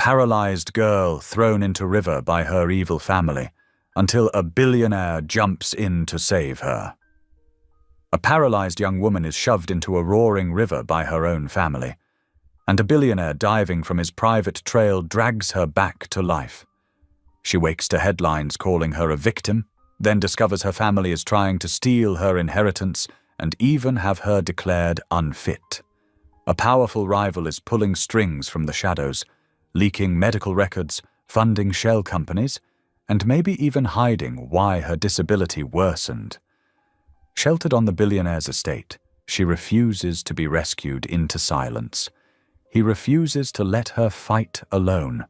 paralyzed girl thrown into river by her evil family, until a billionaire jumps in to save her. A paralyzed young woman is shoved into a roaring river by her own family, and a billionaire diving from his private trail drags her back to life. She wakes to headlines calling her a victim, then discovers her family is trying to steal her inheritance and even have her declared unfit. A powerful rival is pulling strings from the shadows, leaking medical records, funding shell companies, and maybe even hiding why her disability worsened. Sheltered on the billionaire's estate, she refuses to be rescued into silence. He refuses to let her fight alone.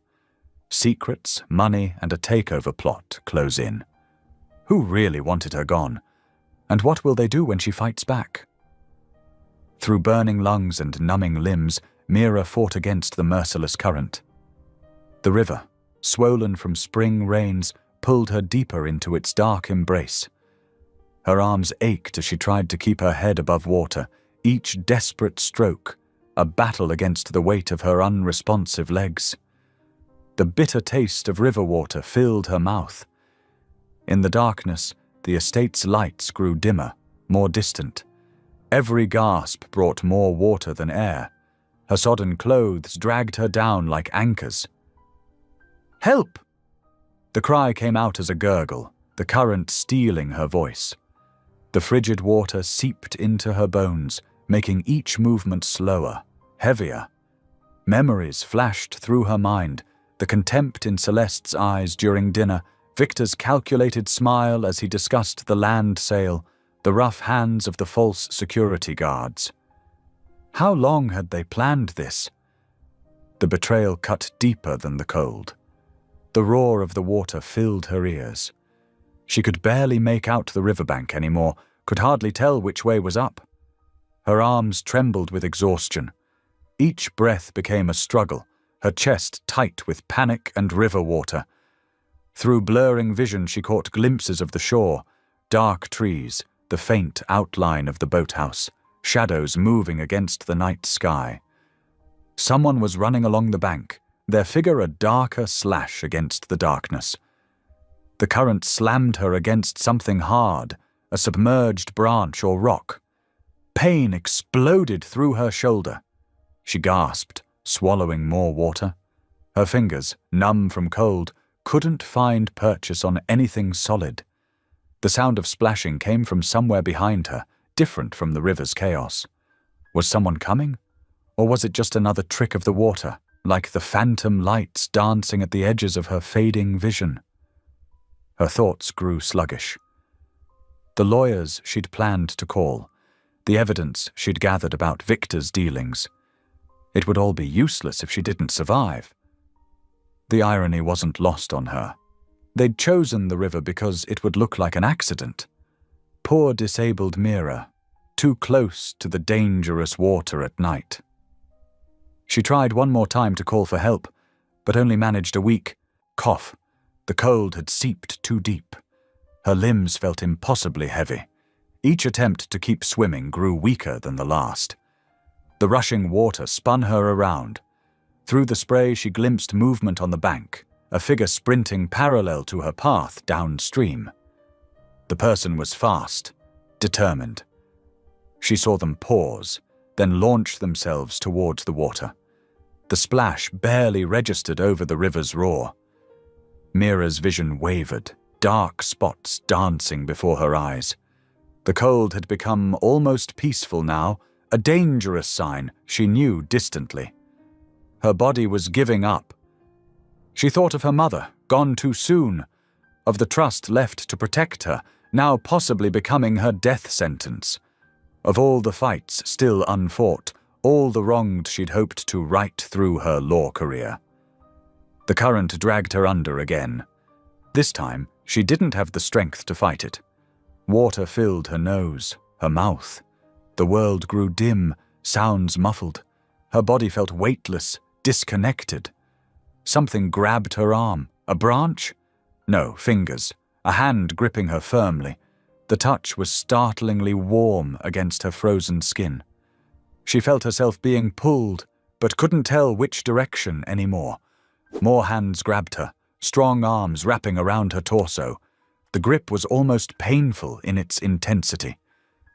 Secrets, money, and a takeover plot close in. Who really wanted her gone? And what will they do when she fights back? Through burning lungs and numbing limbs, Mira fought against the merciless current. The river, swollen from spring rains, pulled her deeper into its dark embrace. Her arms ached as she tried to keep her head above water, each desperate stroke a battle against the weight of her unresponsive legs. The bitter taste of river water filled her mouth. In the darkness, the estate's lights grew dimmer, more distant. Every gasp brought more water than air. Her sodden clothes dragged her down like anchors. "Help!" The cry came out as a gurgle, the current stealing her voice. The frigid water seeped into her bones, making each movement slower, heavier. Memories flashed through her mind, the contempt in Celeste's eyes during dinner, Victor's calculated smile as he discussed the land sale, the rough hands of the false security guards. How long had they planned this? The betrayal cut deeper than the cold. The roar of the water filled her ears. She could barely make out the riverbank anymore, could hardly tell which way was up. Her arms trembled with exhaustion. Each breath became a struggle, her chest tight with panic and river water. Through blurring vision she caught glimpses of the shore, dark trees, the faint outline of the boathouse, shadows moving against the night sky. Someone was running along the bank, their figure a darker slash against the darkness. The current slammed her against something hard, a submerged branch or rock. Pain exploded through her shoulder. She gasped, swallowing more water. Her fingers, numb from cold, couldn't find purchase on anything solid. The sound of splashing came from somewhere behind her, different from the river's chaos. Was someone coming? Or was it just another trick of the water, like the phantom lights dancing at the edges of her fading vision? Her thoughts grew sluggish. The lawyers she'd planned to call, the evidence she'd gathered about Victor's dealings. It would all be useless if she didn't survive. The irony wasn't lost on her. They'd chosen the river because it would look like an accident. Poor disabled Mira, too close to the dangerous water at night. She tried one more time to call for help, but only managed a weak cough. The cold had seeped too deep. Her limbs felt impossibly heavy. Each attempt to keep swimming grew weaker than the last. The rushing water spun her around. Through the spray she glimpsed movement on the bank, a figure sprinting parallel to her path downstream. The person was fast, determined. She saw them pause, then launch themselves towards the water. The splash barely registered over the river's roar. Mira's vision wavered, dark spots dancing before her eyes. The cold had become almost peaceful now, a dangerous sign she knew distantly. Her body was giving up. She thought of her mother, gone too soon, of the trust left to protect her, now possibly becoming her death sentence, of all the fights still unfought, all the wrongs she'd hoped to right through her law career. The current dragged her under again. This time, she didn't have the strength to fight it. Water filled her nose, her mouth. The world grew dim, sounds muffled. Her body felt weightless, disconnected. Something grabbed her arm. A branch? No, fingers. A hand gripping her firmly. The touch was startlingly warm against her frozen skin. She felt herself being pulled, but couldn't tell which direction anymore. More hands grabbed her, strong arms wrapping around her torso. The grip was almost painful in its intensity.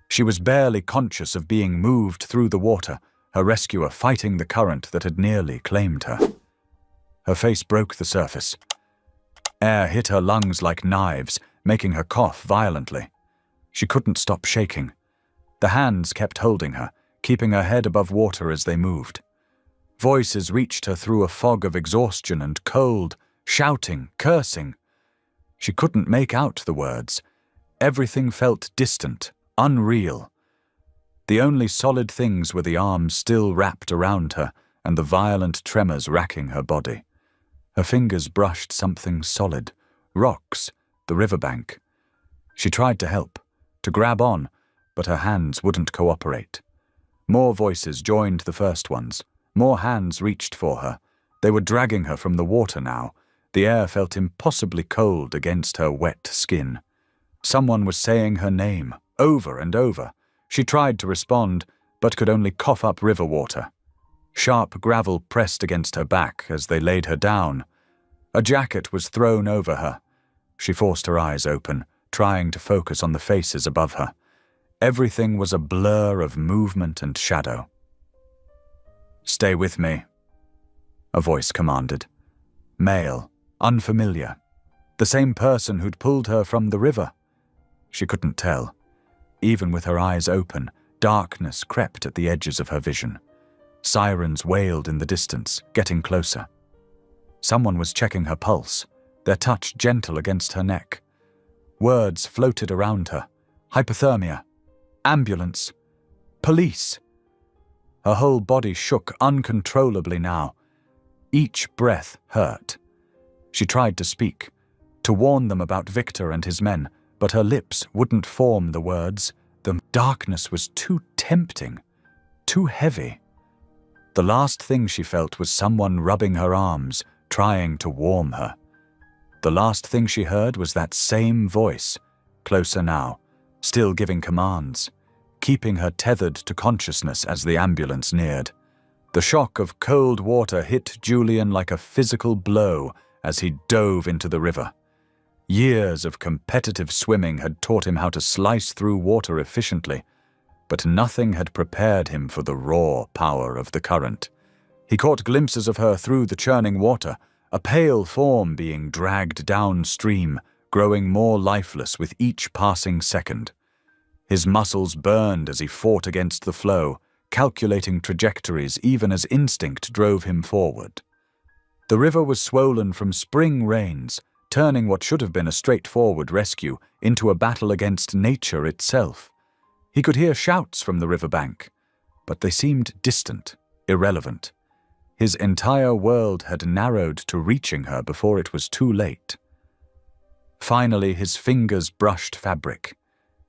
She was barely conscious of being moved through the water, her rescuer fighting the current that had nearly claimed her. Her face broke the surface. Air hit her lungs like knives, making her cough violently. She couldn't stop shaking. The hands kept holding her, keeping her head above water as they moved. Voices reached her through a fog of exhaustion and cold, shouting, cursing. She couldn't make out the words. Everything felt distant, unreal. The only solid things were the arms still wrapped around her and the violent tremors racking her body. Her fingers brushed something solid, rocks, the riverbank. She tried to help, to grab on, but her hands wouldn't cooperate. More voices joined the first ones. More hands reached for her. They were dragging her from the water now. The air felt impossibly cold against her wet skin. Someone was saying her name, over and over. She tried to respond, but could only cough up river water. Sharp gravel pressed against her back as they laid her down. A jacket was thrown over her. She forced her eyes open, trying to focus on the faces above her. Everything was a blur of movement and shadow. "Stay with me," a voice commanded. Male, unfamiliar. The same person who'd pulled her from the river. She couldn't tell. Even with her eyes open, darkness crept at the edges of her vision. Sirens wailed in the distance, getting closer. Someone was checking her pulse, their touch gentle against her neck. Words floated around her. Hypothermia. Ambulance. Police. Her whole body shook uncontrollably now. Each breath hurt. She tried to speak, to warn them about Victor and his men, but her lips wouldn't form the words. The darkness was too tempting, too heavy. The last thing she felt was someone rubbing her arms, trying to warm her. The last thing she heard was that same voice, closer now, still giving commands, keeping her tethered to consciousness as the ambulance neared. The shock of cold water hit Julian like a physical blow as he dove into the river. Years of competitive swimming had taught him how to slice through water efficiently, but nothing had prepared him for the raw power of the current. He caught glimpses of her through the churning water, a pale form being dragged downstream, growing more lifeless with each passing second. His muscles burned as he fought against the flow, calculating trajectories even as instinct drove him forward. The river was swollen from spring rains, turning what should have been a straightforward rescue into a battle against nature itself. He could hear shouts from the riverbank, but they seemed distant, irrelevant. His entire world had narrowed to reaching her before it was too late. Finally, his fingers brushed fabric.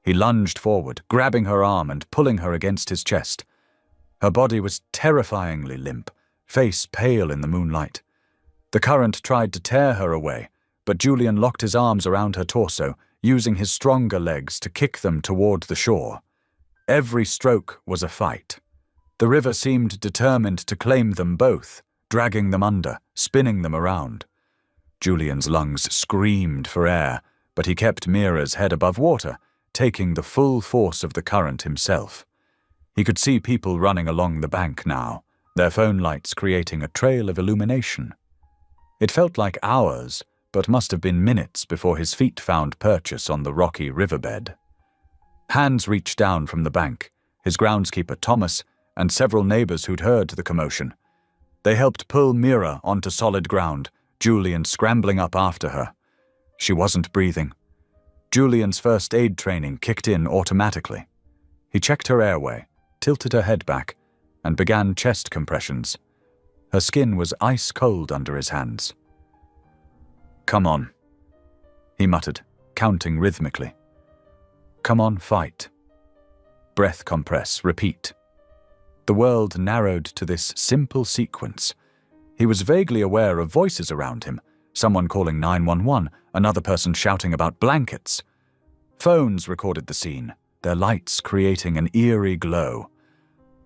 He lunged forward, grabbing her arm and pulling her against his chest. Her body was terrifyingly limp, face pale in the moonlight. The current tried to tear her away, but Julian locked his arms around her torso, using his stronger legs to kick them toward the shore. Every stroke was a fight. The river seemed determined to claim them both, dragging them under, spinning them around. Julian's lungs screamed for air, but he kept Mira's head above water, taking the full force of the current himself. He could see people running along the bank now, their phone lights creating a trail of illumination. It felt like hours, but must have been minutes before his feet found purchase on the rocky riverbed. Hands reached down from the bank, his groundskeeper Thomas, and several neighbors who'd heard the commotion. They helped pull Mira onto solid ground, Julian scrambling up after her. She wasn't breathing. Julian's first aid training kicked in automatically. He checked her airway, tilted her head back, and began chest compressions. Her skin was ice cold under his hands. "Come on," he muttered, counting rhythmically. "Come on, fight." Breath compress, repeat. The world narrowed to this simple sequence. He was vaguely aware of voices around him, someone calling 911, another person shouting about blankets. Phones recorded the scene, their lights creating an eerie glow.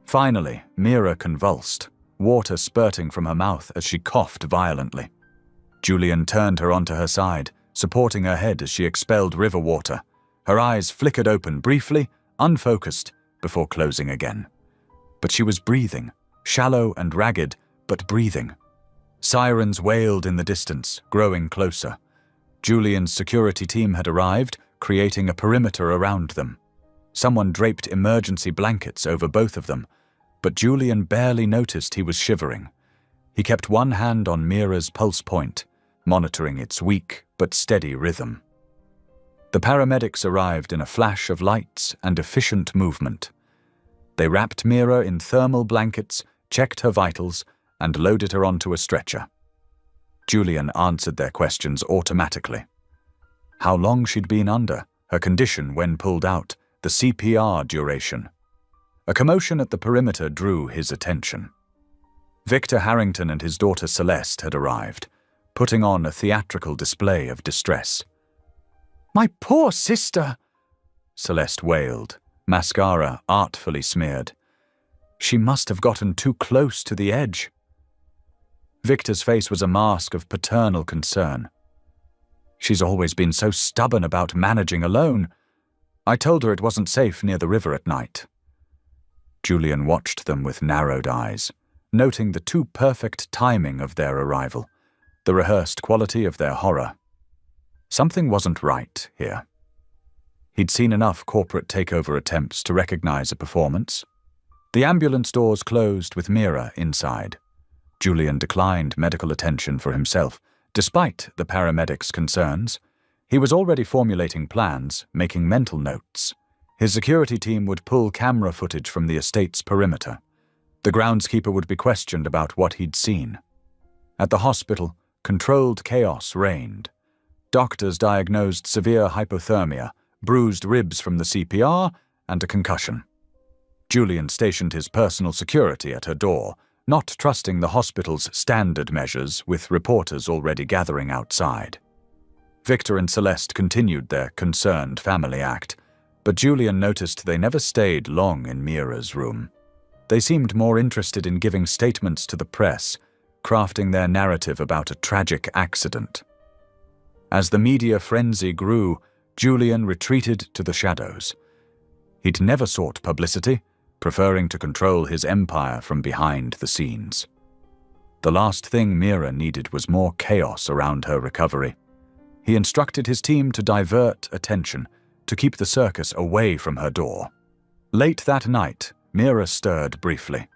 Finally, Mira convulsed, water spurting from her mouth as she coughed violently. Julian turned her onto her side, supporting her head as she expelled river water. Her eyes flickered open briefly, unfocused, before closing again. But she was breathing, shallow and ragged, but breathing. Sirens wailed in the distance, growing closer. Julian's security team had arrived, creating a perimeter around them. Someone draped emergency blankets over both of them, but Julian barely noticed he was shivering. He kept one hand on Mira's pulse point, monitoring its weak but steady rhythm. The paramedics arrived in a flash of lights and efficient movement. They wrapped Mira in thermal blankets, checked her vitals, and loaded her onto a stretcher. Julian answered their questions automatically. How long she'd been under, her condition when pulled out, the CPR duration. A commotion at the perimeter drew his attention. Victor Harrington and his daughter Celeste had arrived, putting on a theatrical display of distress. "My poor sister!" Celeste wailed, mascara artfully smeared. "She must have gotten too close to the edge." Victor's face was a mask of paternal concern. "She's always been so stubborn about managing alone. I told her it wasn't safe near the river at night." Julian watched them with narrowed eyes, noting the too perfect timing of their arrival, the rehearsed quality of their horror. Something wasn't right here. He'd seen enough corporate takeover attempts to recognize a performance. The ambulance doors closed with Mira inside. Julian declined medical attention for himself, despite the paramedics' concerns. He was already formulating plans, making mental notes. His security team would pull camera footage from the estate's perimeter. The groundskeeper would be questioned about what he'd seen. At the hospital, controlled chaos reigned. Doctors diagnosed severe hypothermia, bruised ribs from the CPR, and a concussion. Julian stationed his personal security at her door, not trusting the hospital's standard measures with reporters already gathering outside. Victor and Celeste continued their concerned family act, but Julian noticed they never stayed long in Mira's room. They seemed more interested in giving statements to the press, crafting their narrative about a tragic accident. As the media frenzy grew, Julian retreated to the shadows. He'd never sought publicity, preferring to control his empire from behind the scenes. The last thing Mira needed was more chaos around her recovery. He instructed his team to divert attention, to keep the circus away from her door. Late that night, Mira stirred briefly.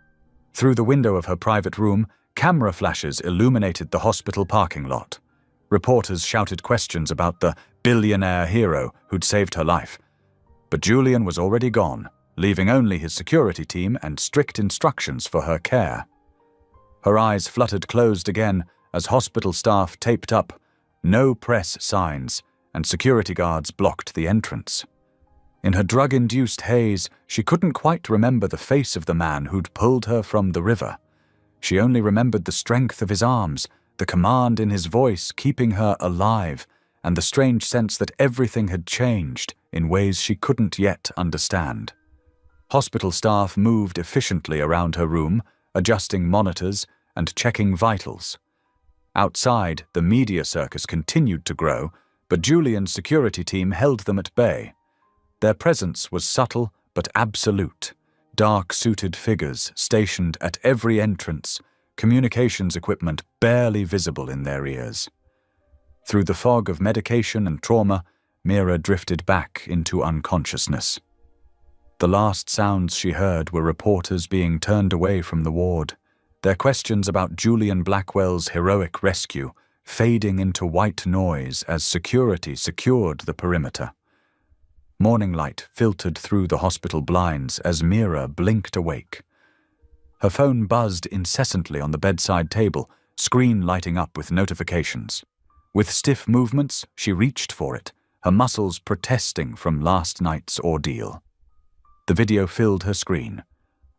Through the window of her private room, camera flashes illuminated the hospital parking lot. Reporters shouted questions about the billionaire hero who'd saved her life. But Julian was already gone, leaving only his security team and strict instructions for her care. Her eyes fluttered closed again as hospital staff taped up "No press" signs, and security guards blocked the entrance. In her drug-induced haze, she couldn't quite remember the face of the man who'd pulled her from the river. She only remembered the strength of his arms, the command in his voice keeping her alive, and the strange sense that everything had changed in ways she couldn't yet understand. Hospital staff moved efficiently around her room, adjusting monitors and checking vitals. Outside, the media circus continued to grow, but Julian's security team held them at bay. Their presence was subtle but absolute. Dark-suited figures stationed at every entrance, communications equipment barely visible in their ears. Through the fog of medication and trauma, Mira drifted back into unconsciousness. The last sounds she heard were reporters being turned away from the ward, their questions about Julian Blackwell's heroic rescue fading into white noise as security secured the perimeter. Morning light filtered through the hospital blinds as Mira blinked awake. Her phone buzzed incessantly on the bedside table, screen lighting up with notifications. With stiff movements, she reached for it, her muscles protesting from last night's ordeal. The video filled her screen.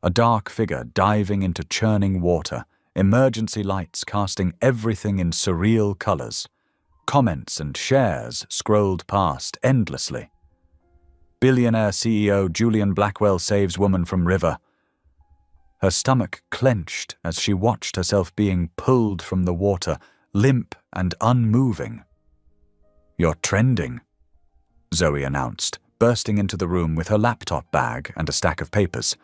A dark figure diving into churning water, emergency lights casting everything in surreal colors. Comments and shares scrolled past endlessly. Billionaire CEO Julian Blackwell saves woman from river. Her stomach clenched as she watched herself being pulled from the water, limp and unmoving. "You're trending," Zoe announced, bursting into the room with her laptop bag and a stack of papers.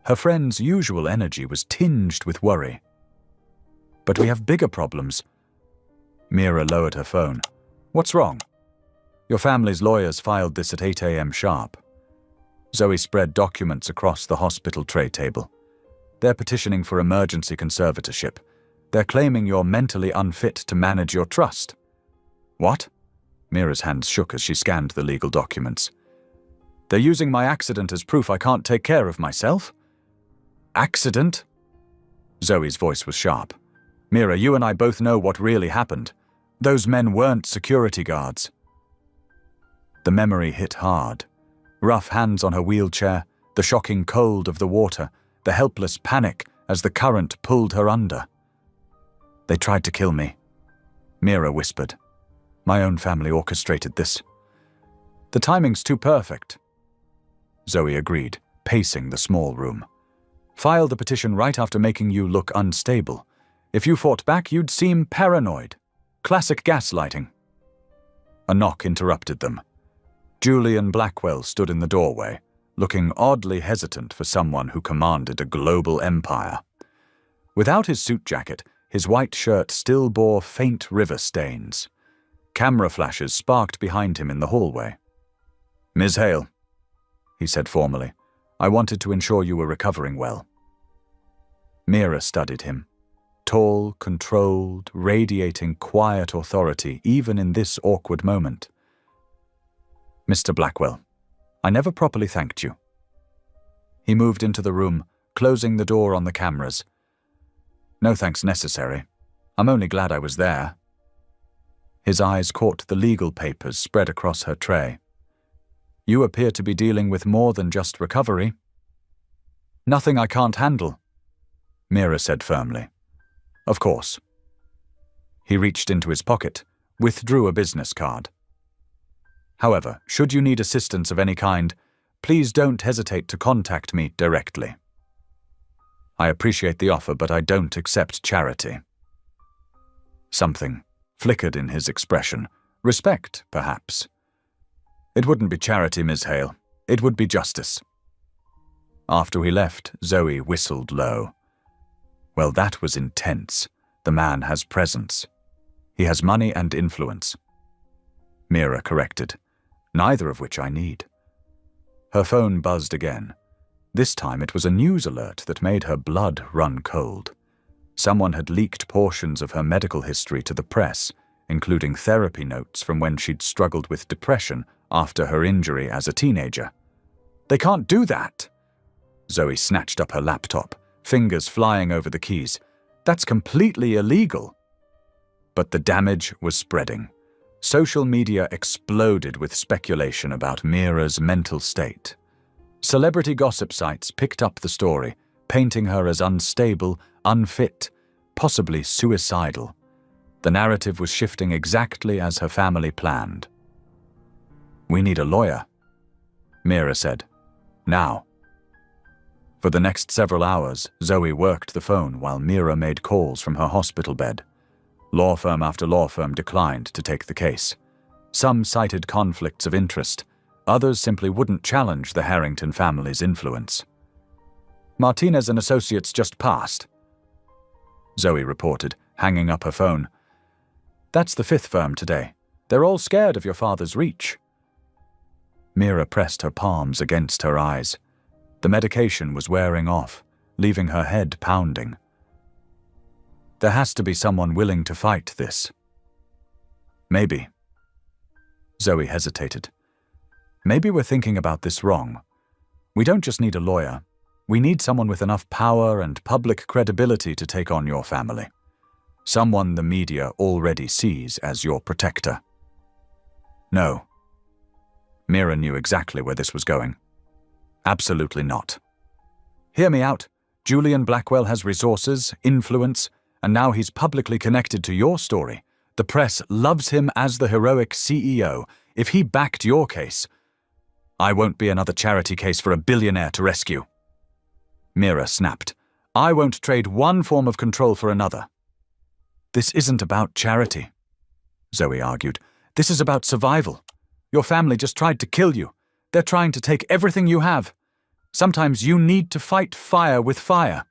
Her friend's usual energy was tinged with worry. "But we have bigger problems." Mira lowered her phone. "What's wrong?" "Your family's lawyers filed this at 8 a.m. sharp." Zoe spread documents across the hospital tray table. "They're petitioning for emergency conservatorship. They're claiming you're mentally unfit to manage your trust." "What?" Mira's hands shook as she scanned the legal documents. "They're using my accident as proof I can't take care of myself." "Accident?" Zoe's voice was sharp. "Mira, you and I both know what really happened. Those men weren't security guards." The memory hit hard. Rough hands on her wheelchair, the shocking cold of the water, the helpless panic as the current pulled her under. "They tried to kill me," Mira whispered. "My own family orchestrated this." "The timing's too perfect," Zoe agreed, pacing the small room. "Filed the petition right after making you look unstable. If you fought back, you'd seem paranoid. Classic gaslighting." A knock interrupted them. Julian Blackwell stood in the doorway, looking oddly hesitant for someone who commanded a global empire. Without his suit jacket, his white shirt still bore faint river stains. Camera flashes sparked behind him in the hallway. "Ms. Hale," he said formally, "I wanted to ensure you were recovering well." Mira studied him. Tall, controlled, radiating quiet authority even in this awkward moment. "Mr. Blackwell, I never properly thanked you." He moved into the room, closing the door on the cameras. "No thanks necessary. I'm only glad I was there." His eyes caught the legal papers spread across her tray. "You appear to be dealing with more than just recovery." "Nothing I can't handle," Mira said firmly. "Of course." He reached into his pocket, withdrew a business card. "However, should you need assistance of any kind, please don't hesitate to contact me directly. I appreciate the offer, but I don't accept charity." Something flickered in his expression. Respect, perhaps. "It wouldn't be charity, Ms. Hale. It would be justice." After he left, Zoe whistled low. Well, that was intense. The man has presence. He has money and influence. Mira corrected. "Neither of which I need." Her phone buzzed again. This time it was a news alert that made her blood run cold. Someone had leaked portions of her medical history to the press, including therapy notes from when she'd struggled with depression after her injury as a teenager. "They can't do that!" Zoe snatched up her laptop, fingers flying over the keys. "That's completely illegal." But the damage was spreading. Social media exploded with speculation about Mira's mental state. Celebrity gossip sites picked up the story, painting her as unstable, unfit, possibly suicidal. The narrative was shifting exactly as her family planned. "We need a lawyer," Mira said. "Now." For the next several hours, Zoe worked the phone while Mira made calls from her hospital bed. Law firm after law firm declined to take the case. Some cited conflicts of interest. Others simply wouldn't challenge the Harrington family's influence. "Martinez and Associates just passed," Zoe reported, hanging up her phone. "That's the fifth firm today. They're all scared of your father's reach." Mira pressed her palms against her eyes. The medication was wearing off, leaving her head pounding. There has to be someone willing to fight this. Maybe. Zoe hesitated. Maybe we're thinking about this wrong. We don't just need a lawyer. We need someone with enough power and public credibility to take on your family. Someone the media already sees as your protector. No. Mira knew exactly where this was going. Absolutely not. Hear me out. Julian Blackwell has resources, influence, and now he's publicly connected to your story. The press loves him as the heroic CEO. If he backed your case, I won't be another charity case for a billionaire to rescue. Mira snapped. I won't trade one form of control for another. This isn't about charity, Zoe argued. This is about survival. Your family just tried to kill you. They're trying to take everything you have. Sometimes you need to fight fire with fire.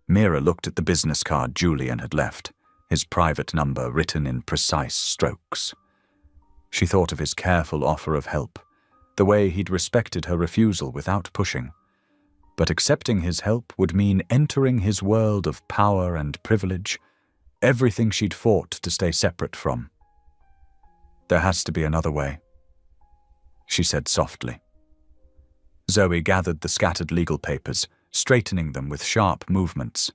Mira looked at the business card Julian had left, his private number written in precise strokes. She thought of his careful offer of help, the way he'd respected her refusal without pushing. But accepting his help would mean entering his world of power and privilege, everything she'd fought to stay separate from. There has to be another way, she said softly. Zoe gathered the scattered legal papers, straightening them with sharp movements.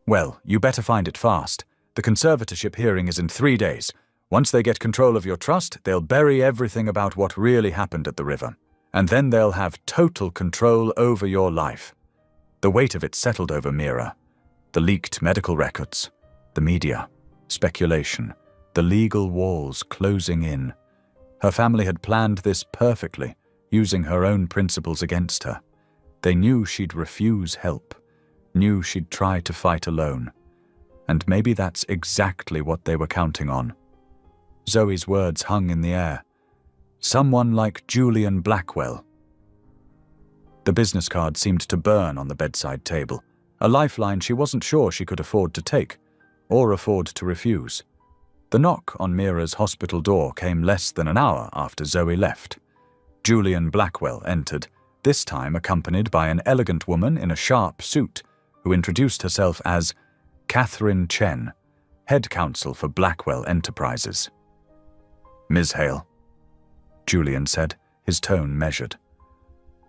Well, you better find it fast. The conservatorship hearing is in 3 days. Once they get control of your trust, they'll bury everything about what really happened at the river. And then they'll have total control over your life. The weight of it settled over Mira. The leaked medical records, the media, speculation, the legal walls closing in. Her family had planned this perfectly, using her own principles against her. They knew she'd refuse help, knew she'd try to fight alone. And maybe that's exactly what they were counting on. Zoe's words hung in the air. Someone like Julian Blackwell. The business card seemed to burn on the bedside table, a lifeline she wasn't sure she could afford to take, or afford to refuse. The knock on Mira's hospital door came less than an hour after Zoe left. Julian Blackwell entered, this time accompanied by an elegant woman in a sharp suit, who introduced herself as Catherine Chen, head counsel for Blackwell Enterprises. Ms. Hale, Julian said, his tone measured.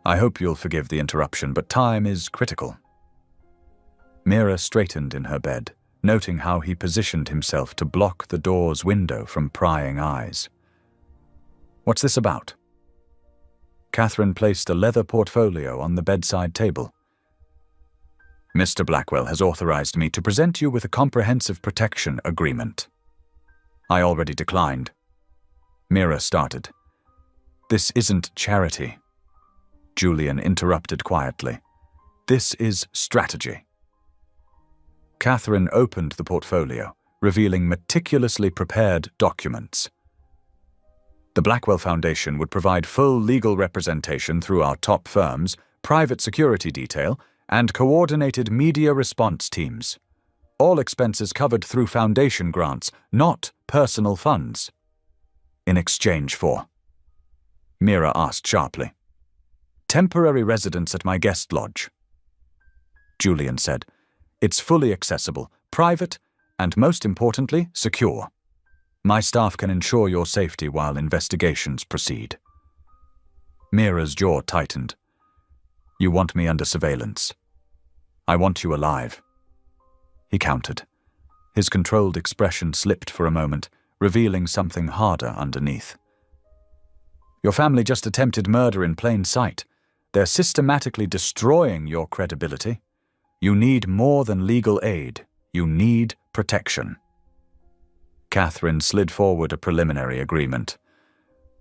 I hope you'll forgive the interruption, but time is critical. Mira straightened in her bed, noting how he positioned himself to block the door's window from prying eyes. What's this about? Catherine placed a leather portfolio on the bedside table. Mr. Blackwell has authorized me to present you with a comprehensive protection agreement. I already declined. Mira started. This isn't charity. Julian interrupted quietly. This is strategy. Catherine opened the portfolio, revealing meticulously prepared documents. The Blackwell Foundation would provide full legal representation through our top firms, private security detail, and coordinated media response teams. All expenses covered through foundation grants, not personal funds. In exchange for? Mira asked sharply. Temporary residence at my guest lodge. Julian said, It's fully accessible, private, and most importantly, secure. My staff can ensure your safety while investigations proceed. Mira's jaw tightened. You want me under surveillance. I want you alive. He countered. His controlled expression slipped for a moment, revealing something harder underneath. Your family just attempted murder in plain sight. They're systematically destroying your credibility. You need more than legal aid. You need protection. Catherine slid forward a preliminary agreement.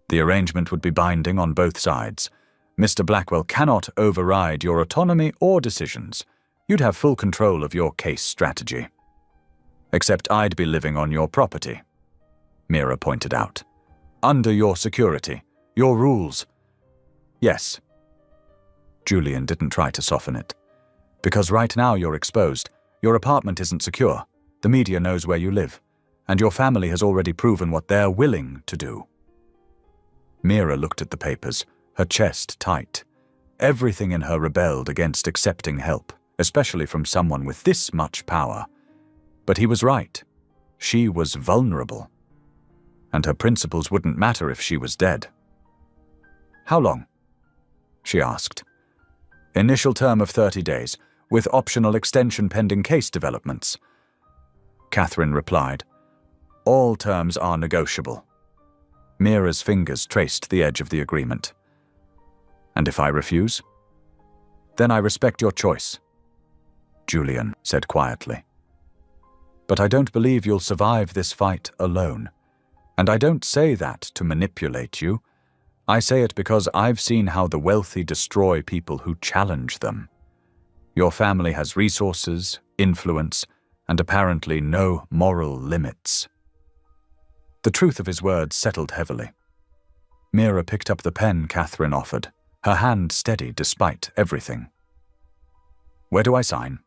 The arrangement would be binding on both sides. Mr. Blackwell cannot override your autonomy or decisions. You'd have full control of your case strategy. Except I'd be living on your property, Mira pointed out. Under your security, your rules. Yes. Julian didn't try to soften it. Because right now you're exposed. Your apartment isn't secure. The media knows where you live. And your family has already proven what they're willing to do. Mira looked at the papers, her chest tight. Everything in her rebelled against accepting help, especially from someone with this much power. But he was right. She was vulnerable. And her principles wouldn't matter if she was dead. How long? She asked. Initial term of 30 days, with optional extension pending case developments. Catherine replied. All terms are negotiable. Mira's fingers traced the edge of the agreement. And if I refuse? Then I respect your choice, Julian said quietly. But I don't believe you'll survive this fight alone. And I don't say that to manipulate you. I say it because I've seen how the wealthy destroy people who challenge them. Your family has resources, influence, and apparently no moral limits." The truth of his words settled heavily. Mira picked up the pen Catherine offered, her hand steady despite everything. "Where do I sign?"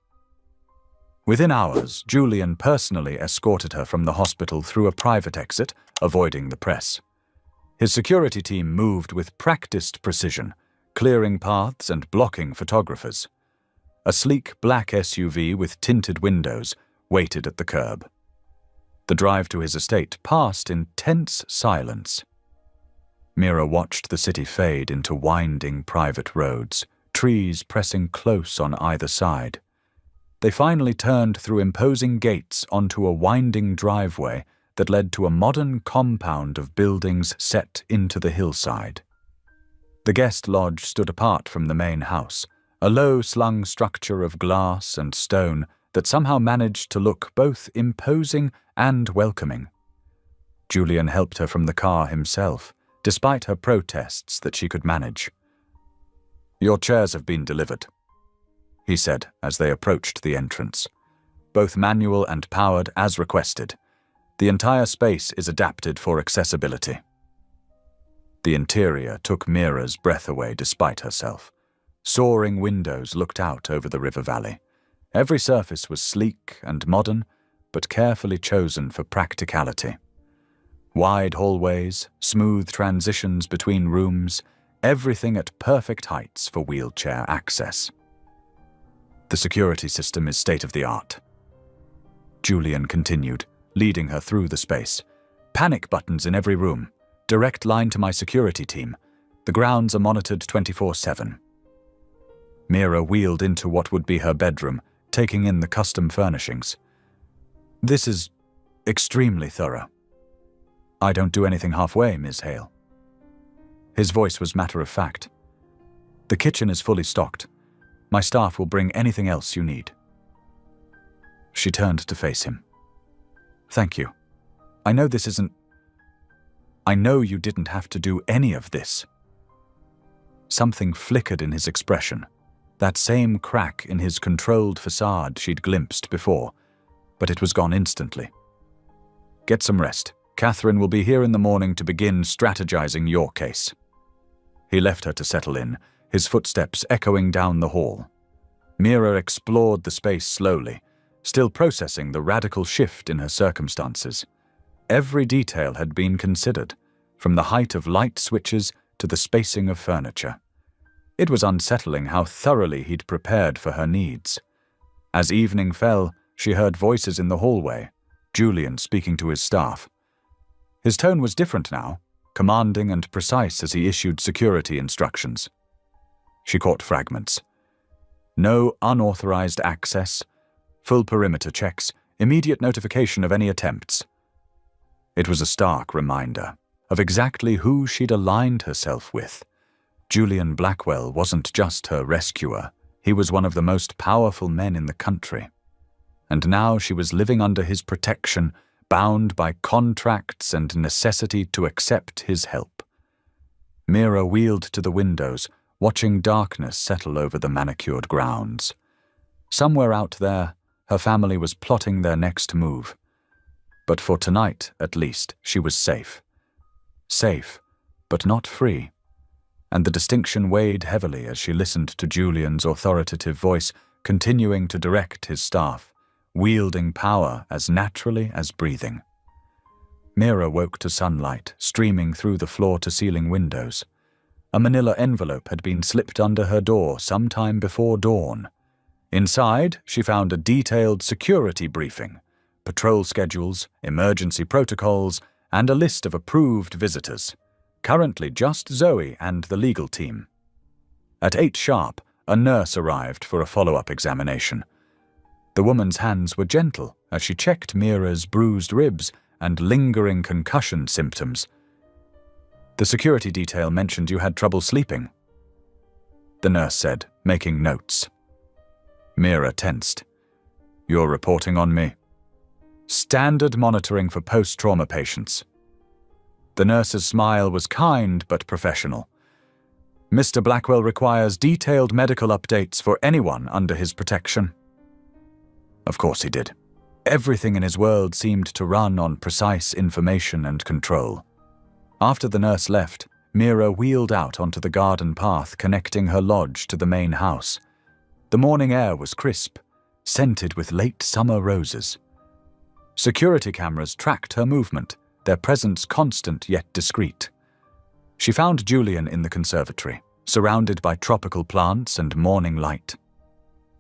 Within hours, Julian personally escorted her from the hospital through a private exit, avoiding the press. His security team moved with practiced precision, clearing paths and blocking photographers. A sleek black SUV with tinted windows waited at the curb. The drive to his estate passed in tense silence. Mira watched the city fade into winding private roads, trees pressing close on either side. They finally turned through imposing gates onto a winding driveway that led to a modern compound of buildings set into the hillside. The guest lodge stood apart from the main house, a low-slung structure of glass and stone that somehow managed to look both imposing and welcoming. Julian helped her from the car himself, despite her protests that she could manage. "Your chairs have been delivered," he said as they approached the entrance. "Both manual and powered as requested. The entire space is adapted for accessibility." The interior took Mira's breath away despite herself. Soaring windows looked out over the river valley. Every surface was sleek and modern, but carefully chosen for practicality. Wide hallways, smooth transitions between rooms, everything at perfect heights for wheelchair access. "The security system is state-of-the-art," Julian continued, leading her through the space. "Panic buttons in every room. Direct line to my security team. The grounds are monitored 24/7. Mira wheeled into what would be her bedroom, taking in the custom furnishings. "This is extremely thorough." "I don't do anything halfway, Ms. Hale." His voice was matter-of-fact. "The kitchen is fully stocked. My staff will bring anything else you need." She turned to face him. "Thank you. I know this isn't... I know you didn't have to do any of this." Something flickered in his expression, that same crack in his controlled facade she'd glimpsed before, but it was gone instantly. "Get some rest. Catherine will be here in the morning to begin strategizing your case." He left her to settle in, his footsteps echoing down the hall. Mira explored the space slowly, still processing the radical shift in her circumstances. Every detail had been considered, from the height of light switches to the spacing of furniture. It was unsettling how thoroughly he'd prepared for her needs. As evening fell, she heard voices in the hallway, Julian speaking to his staff. His tone was different now, commanding and precise as he issued security instructions. She caught fragments. "No unauthorized access, full perimeter checks, immediate notification of any attempts." It was a stark reminder of exactly who she'd aligned herself with. Julian Blackwell wasn't just her rescuer, he was one of the most powerful men in the country. And now she was living under his protection, bound by contracts and necessity to accept his help. Mira wheeled to the windows, watching darkness settle over the manicured grounds. Somewhere out there, her family was plotting their next move. But for tonight, at least, she was safe. Safe, but not free. And the distinction weighed heavily as she listened to Julian's authoritative voice, continuing to direct his staff, wielding power as naturally as breathing. Mira woke to sunlight streaming through the floor-to-ceiling windows. A manila envelope had been slipped under her door sometime before dawn. Inside, she found a detailed security briefing, patrol schedules, emergency protocols, and a list of approved visitors. Currently just Zoe and the legal team. At 8 sharp, a nurse arrived for a follow-up examination. The woman's hands were gentle as she checked Mira's bruised ribs and lingering concussion symptoms. "The security detail mentioned you had trouble sleeping," the nurse said, making notes. Mira tensed. "You're reporting on me?" "Standard monitoring for post-trauma patients." The nurse's smile was kind but professional. Mr. Blackwell requires detailed medical updates for anyone under his protection. Of course he did. Everything in his world seemed to run on precise information and control. After the nurse left, Mira wheeled out onto the garden path connecting her lodge to the main house. The morning air was crisp, scented with late summer roses. Security cameras tracked her movement, their presence constant yet discreet. She found Julian in the conservatory, surrounded by tropical plants and morning light.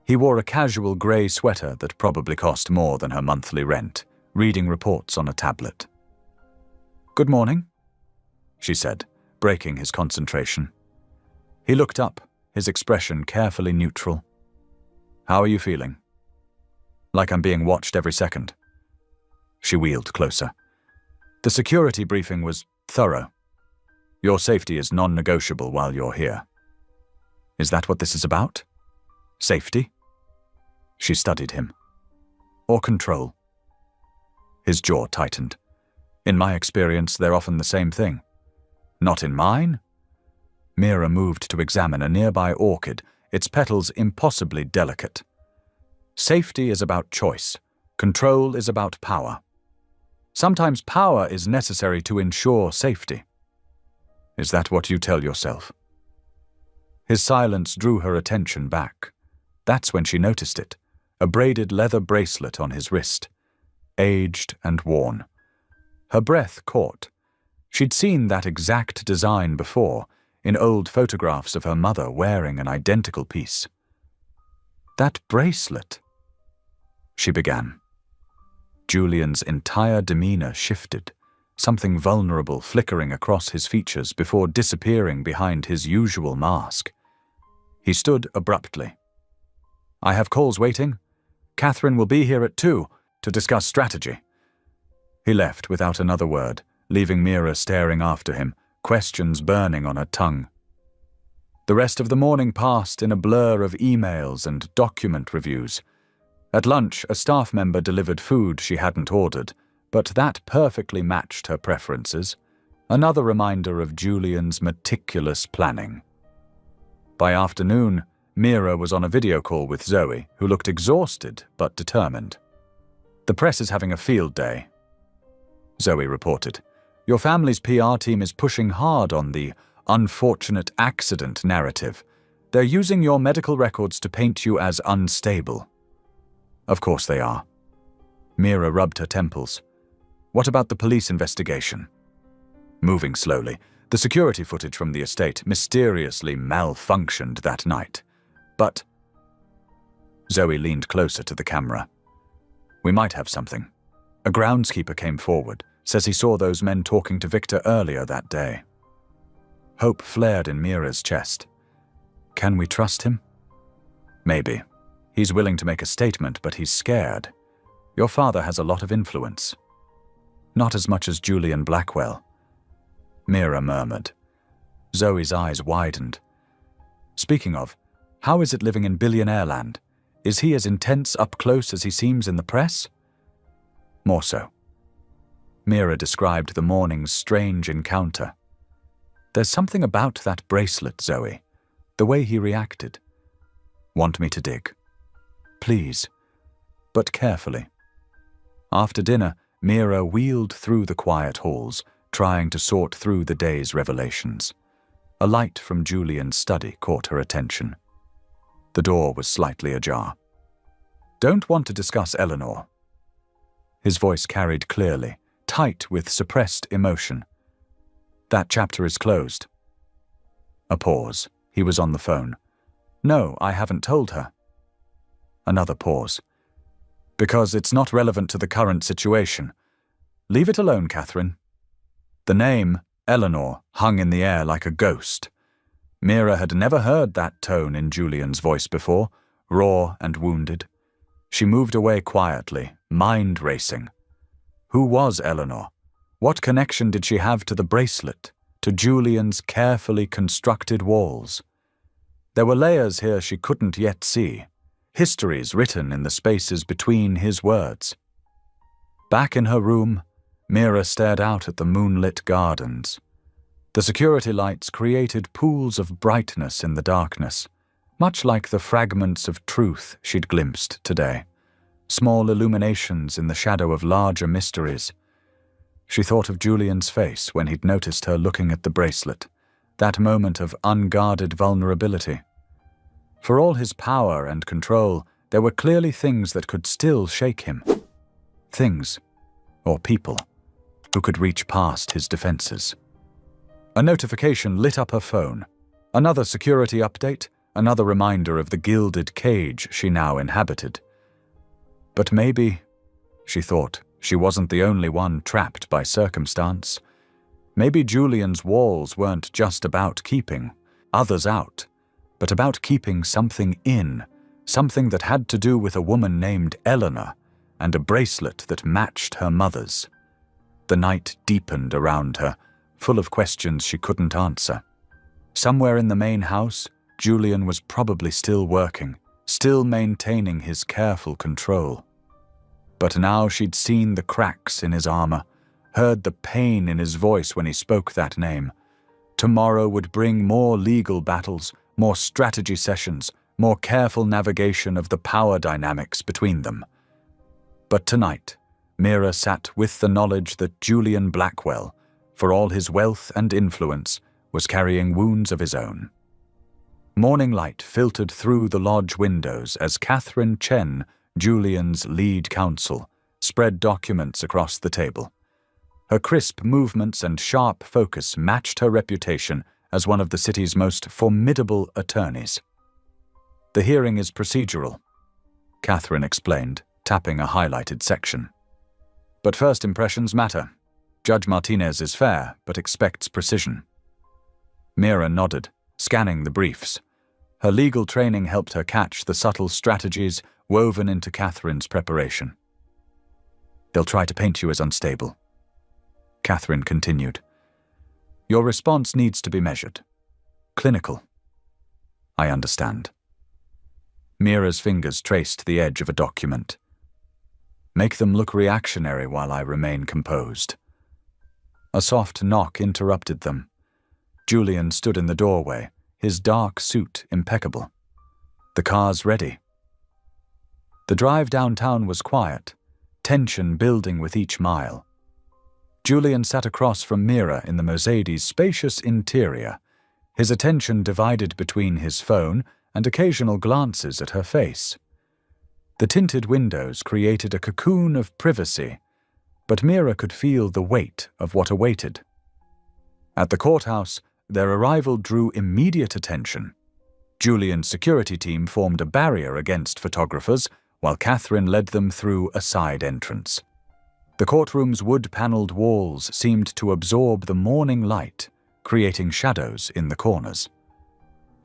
He wore a casual grey sweater that probably cost more than her monthly rent, reading reports on a tablet. "Good morning," she said, breaking his concentration. He looked up, his expression carefully neutral. "How are you feeling?" "Like I'm being watched every second." She wheeled closer. The security briefing was thorough. "Your safety is non-negotiable while you're here." "Is that what this is about? Safety?" She studied him. "Or control?" His jaw tightened. "In my experience, they're often the same thing." "Not in mine?" Mira moved to examine a nearby orchid, its petals impossibly delicate. "Safety is about choice. Control is about power. Sometimes power is necessary to ensure safety." "Is that what you tell yourself?" His silence drew her attention back. That's when she noticed it, a braided leather bracelet on his wrist, aged and worn. Her breath caught. She'd seen that exact design before, in old photographs of her mother wearing an identical piece. "That bracelet," she began. Julian's entire demeanor shifted, something vulnerable flickering across his features before disappearing behind his usual mask. He stood abruptly. "I have calls waiting. Catherine will be here at 2 to discuss strategy." He left without another word, leaving Mira staring after him, questions burning on her tongue. The rest of the morning passed in a blur of emails and document reviews. At lunch, a staff member delivered food she hadn't ordered, but that perfectly matched her preferences, another reminder of Julian's meticulous planning. By afternoon, Mira was on a video call with Zoe, who looked exhausted but determined. "The press is having a field day," Zoe reported. "Your family's PR team is pushing hard on the unfortunate accident narrative. They're using your medical records to paint you as unstable." "Of course they are." Mira rubbed her temples. "What about the police investigation?" Moving slowly, the security footage from the estate mysteriously malfunctioned that night. But Zoe leaned closer to the camera. "We might have something. A groundskeeper came forward, says he saw those men talking to Victor earlier that day." Hope flared in Mira's chest. "Can we trust him?" "Maybe. He's willing to make a statement, but he's scared. Your father has a lot of influence." "Not as much as Julian Blackwell," Mira murmured. Zoe's eyes widened. "Speaking of, how is it living in Billionaire land? Is he as intense up close as he seems in the press?" "More so." Mira described the morning's strange encounter. "There's something about that bracelet, Zoe. The way he reacted." "Want me to dig?" "Please, but carefully." After dinner, Mira wheeled through the quiet halls, trying to sort through the day's revelations. A light from Julian's study caught her attention. The door was slightly ajar. "Don't want to discuss Eleanor." His voice carried clearly, tight with suppressed emotion. "That chapter is closed." A pause. He was on the phone. "No, I haven't told her." Another pause. "Because it's not relevant to the current situation. Leave it alone, Catherine." The name, Eleanor, hung in the air like a ghost. Mira had never heard that tone in Julian's voice before, raw and wounded. She moved away quietly, mind racing. Who was Eleanor? What connection did she have to the bracelet, to Julian's carefully constructed walls? There were layers here she couldn't yet see, histories written in the spaces between his words. Back in her room, Mira stared out at the moonlit gardens. The security lights created pools of brightness in the darkness, much like the fragments of truth she'd glimpsed today, small illuminations in the shadow of larger mysteries. She thought of Julian's face when he'd noticed her looking at the bracelet, that moment of unguarded vulnerability. For all his power and control, there were clearly things that could still shake him. Things, or people, who could reach past his defenses. A notification lit up her phone. Another security update, another reminder of the gilded cage she now inhabited. But maybe, she thought, she wasn't the only one trapped by circumstance. Maybe Julian's walls weren't just about keeping others out, but about keeping something in, something that had to do with a woman named Eleanor and a bracelet that matched her mother's. The night deepened around her, full of questions she couldn't answer. Somewhere in the main house, Julian was probably still working, still maintaining his careful control. But now she'd seen the cracks in his armor, heard the pain in his voice when he spoke that name. Tomorrow would bring more legal battles, more strategy sessions, more careful navigation of the power dynamics between them. But tonight, Mira sat with the knowledge that Julian Blackwell, for all his wealth and influence, was carrying wounds of his own. Morning light filtered through the lodge windows as Catherine Chen, Julian's lead counsel, spread documents across the table. Her crisp movements and sharp focus matched her reputation as one of the city's most formidable attorneys. "The hearing is procedural," Catherine explained, tapping a highlighted section. "But first impressions matter. Judge Martinez is fair, but expects precision." Mira nodded, scanning the briefs. Her legal training helped her catch the subtle strategies woven into Catherine's preparation. "They'll try to paint you as unstable," Catherine continued. "Your response needs to be measured. Clinical." "I understand." Mira's fingers traced the edge of a document. "Make them look reactionary while I remain composed." A soft knock interrupted them. Julian stood in the doorway, his dark suit impeccable. "The car's ready." The drive downtown was quiet, tension building with each mile. Julian sat across from Mira in the Mercedes' spacious interior, his attention divided between his phone and occasional glances at her face. The tinted windows created a cocoon of privacy, but Mira could feel the weight of what awaited. At the courthouse, their arrival drew immediate attention. Julian's security team formed a barrier against photographers, while Catherine led them through a side entrance. The courtroom's wood-paneled walls seemed to absorb the morning light, creating shadows in the corners.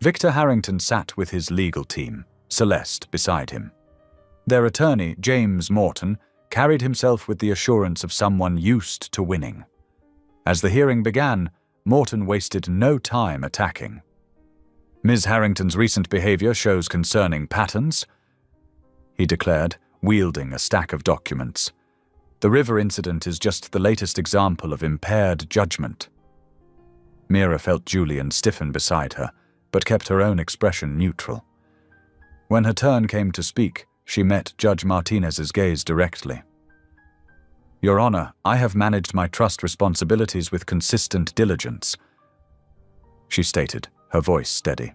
Victor Harrington sat with his legal team, Celeste beside him. Their attorney, James Morton, carried himself with the assurance of someone used to winning. As the hearing began, Morton wasted no time attacking. "Ms. Harrington's recent behavior shows concerning patterns," he declared, wielding a stack of documents. "The river incident is just the latest example of impaired judgment." Mira felt Julian stiffen beside her, but kept her own expression neutral. When her turn came to speak, she met Judge Martinez's gaze directly. "Your Honor, I have managed my trust responsibilities with consistent diligence," she stated, her voice steady.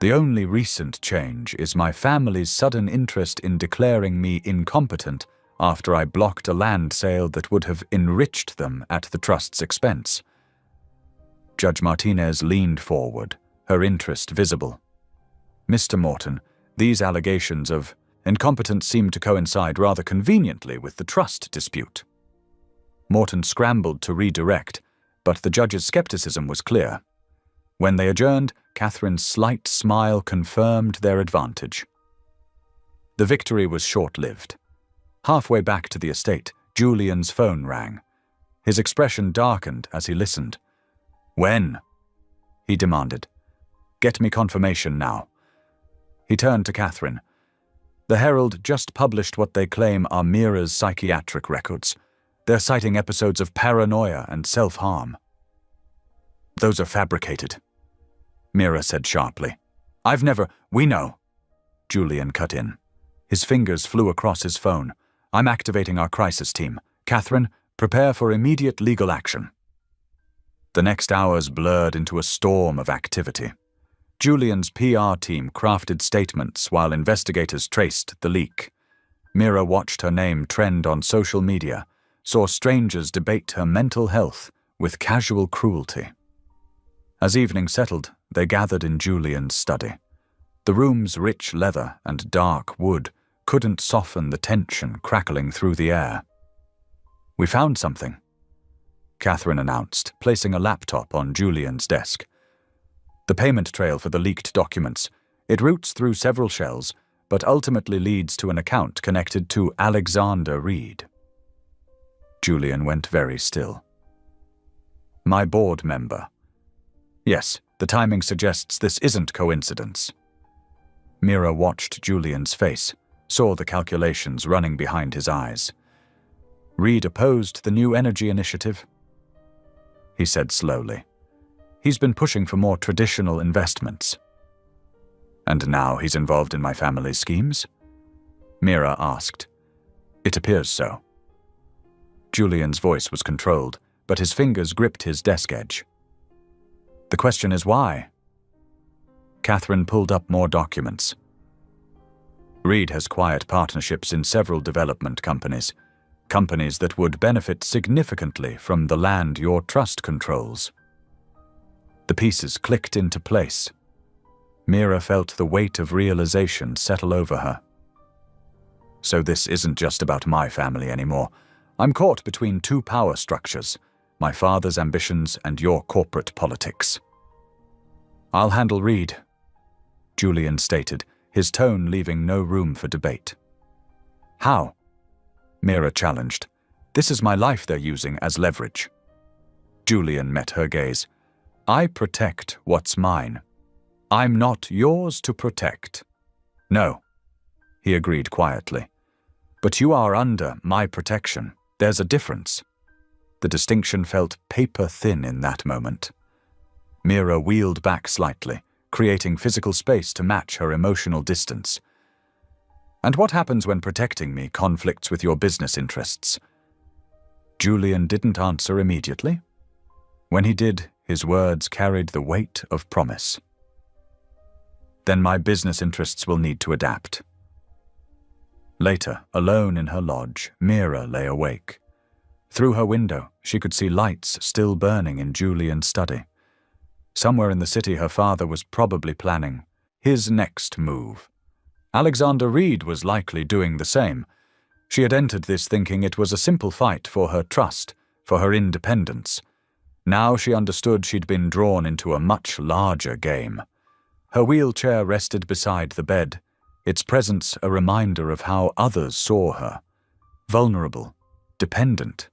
"The only recent change is my family's sudden interest in declaring me incompetent after I blocked a land sale that would have enriched them at the trust's expense." Judge Martinez leaned forward, her interest visible. "Mr. Morton, these allegations of incompetence seem to coincide rather conveniently with the trust dispute." Morton scrambled to redirect, but the judge's skepticism was clear. When they adjourned, Catherine's slight smile confirmed their advantage. The victory was short-lived. Halfway back to the estate, Julian's phone rang. His expression darkened as he listened. "When?" he demanded. "Get me confirmation now." He turned to Catherine. "The Herald just published what they claim are Mira's psychiatric records. They're citing episodes of paranoia and self-harm. Those are fabricated, Mira said sharply. We know. Julian cut in. His fingers flew across his phone. I'm activating our crisis team. Catherine, prepare for immediate legal action. The next hours blurred into a storm of activity. Julian's PR team crafted statements while investigators traced the leak. Mira watched her name trend on social media, saw strangers debate her mental health with casual cruelty. As evening settled, they gathered in Julian's study. The room's rich leather and dark wood couldn't soften the tension crackling through the air. We found something, Catherine announced, placing a laptop on Julian's desk. The payment trail for the leaked documents. It routes through several shells, but ultimately leads to an account connected to Alexander Reed. Julian went very still. My board member. Yes, the timing suggests this isn't coincidence. Mira watched Julian's face, saw the calculations running behind his eyes. Reed opposed the new energy initiative, he said slowly. He's been pushing for more traditional investments. And now he's involved in my family's schemes? Mira asked. It appears so. Julian's voice was controlled, but his fingers gripped his desk edge. The question is why? Catherine pulled up more documents. Reed has quiet partnerships in several development companies that would benefit significantly from the land your trust controls. The pieces clicked into place. Mira felt the weight of realization settle over her. So this isn't just about my family anymore. I'm caught between two power structures, my father's ambitions and your corporate politics. I'll handle Reed, Julian stated, his tone leaving no room for debate. How? Mira challenged. This is my life they're using as leverage. Julian met her gaze. I protect what's mine. I'm not yours to protect. No, he agreed quietly. But you are under my protection. There's a difference. The distinction felt paper-thin in that moment. Mira wheeled back slightly, creating physical space to match her emotional distance. And what happens when protecting me conflicts with your business interests? Julian didn't answer immediately. When he did, his words carried the weight of promise. Then my business interests will need to adapt. Later, alone in her lodge, Mira lay awake. Through her window, she could see lights still burning in Julian's study. Somewhere in the city, her father was probably planning his next move. Alexander Reed was likely doing the same. She had entered this thinking it was a simple fight for her trust, for her independence. Now she understood she'd been drawn into a much larger game. Her wheelchair rested beside the bed, its presence a reminder of how others saw her. Vulnerable, dependent.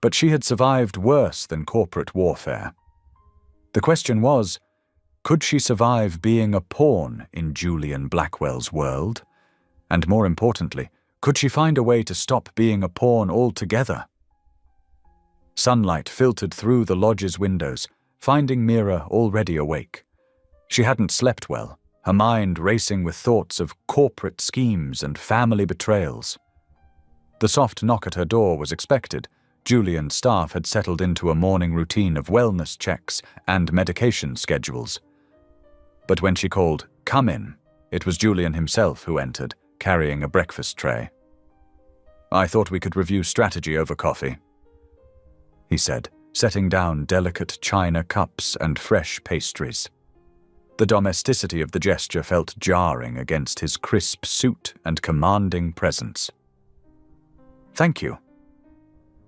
But she had survived worse than corporate warfare. The question was, could she survive being a pawn in Julian Blackwell's world? And more importantly, could she find a way to stop being a pawn altogether? Sunlight filtered through the lodge's windows, finding Mira already awake. She hadn't slept well, her mind racing with thoughts of corporate schemes and family betrayals. The soft knock at her door was expected. Julian's staff had settled into a morning routine of wellness checks and medication schedules. But when she called, "Come in," it was Julian himself who entered, carrying a breakfast tray. "I thought we could review strategy over coffee," he said, setting down delicate china cups and fresh pastries. The domesticity of the gesture felt jarring against his crisp suit and commanding presence. "Thank you,"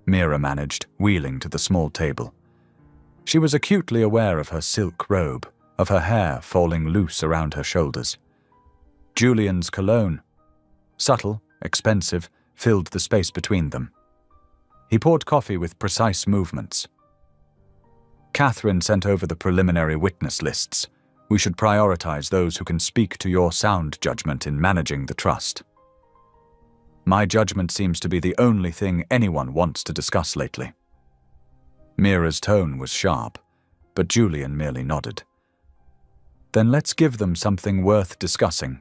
Mira managed, wheeling to the small table. She was acutely aware of her silk robe, of her hair falling loose around her shoulders. Julian's cologne, subtle, expensive, filled the space between them. He poured coffee with precise movements. "Catherine sent over the preliminary witness lists. We should prioritize those who can speak to your sound judgment in managing the trust." My judgment seems to be the only thing anyone wants to discuss lately. Mira's tone was sharp, but Julian merely nodded. Then let's give them something worth discussing.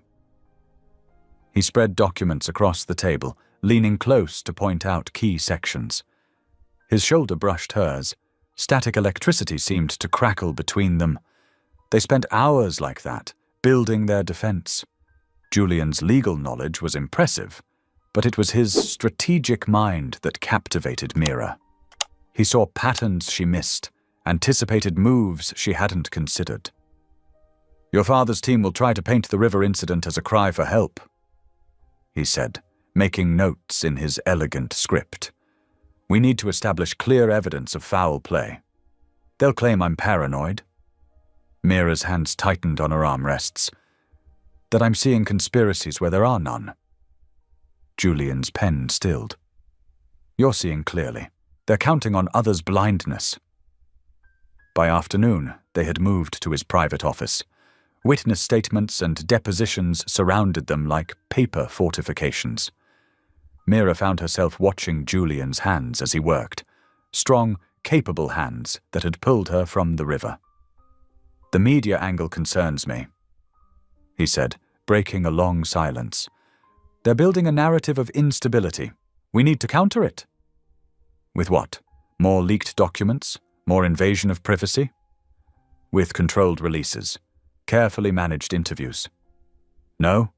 He spread documents across the table, leaning close to point out key sections. His shoulder brushed hers. Static electricity seemed to crackle between them. They spent hours like that, building their defense. Julian's legal knowledge was impressive, but it was his strategic mind that captivated Mira. He saw patterns she missed, anticipated moves she hadn't considered. Your father's team will try to paint the river incident as a cry for help, he said, making notes in his elegant script. We need to establish clear evidence of foul play. They'll claim I'm paranoid. Mira's hands tightened on her armrests. That I'm seeing conspiracies where there are none. Julian's pen stilled. You're seeing clearly. They're counting on others' blindness. By afternoon, they had moved to his private office. Witness statements and depositions surrounded them like paper fortifications. Mira found herself watching Julian's hands as he worked, strong, capable hands that had pulled her from the river. The media angle concerns me, he said, breaking a long silence. They're building a narrative of instability. We need to counter it. With what? More leaked documents? More invasion of privacy? With controlled releases. Carefully managed interviews. No?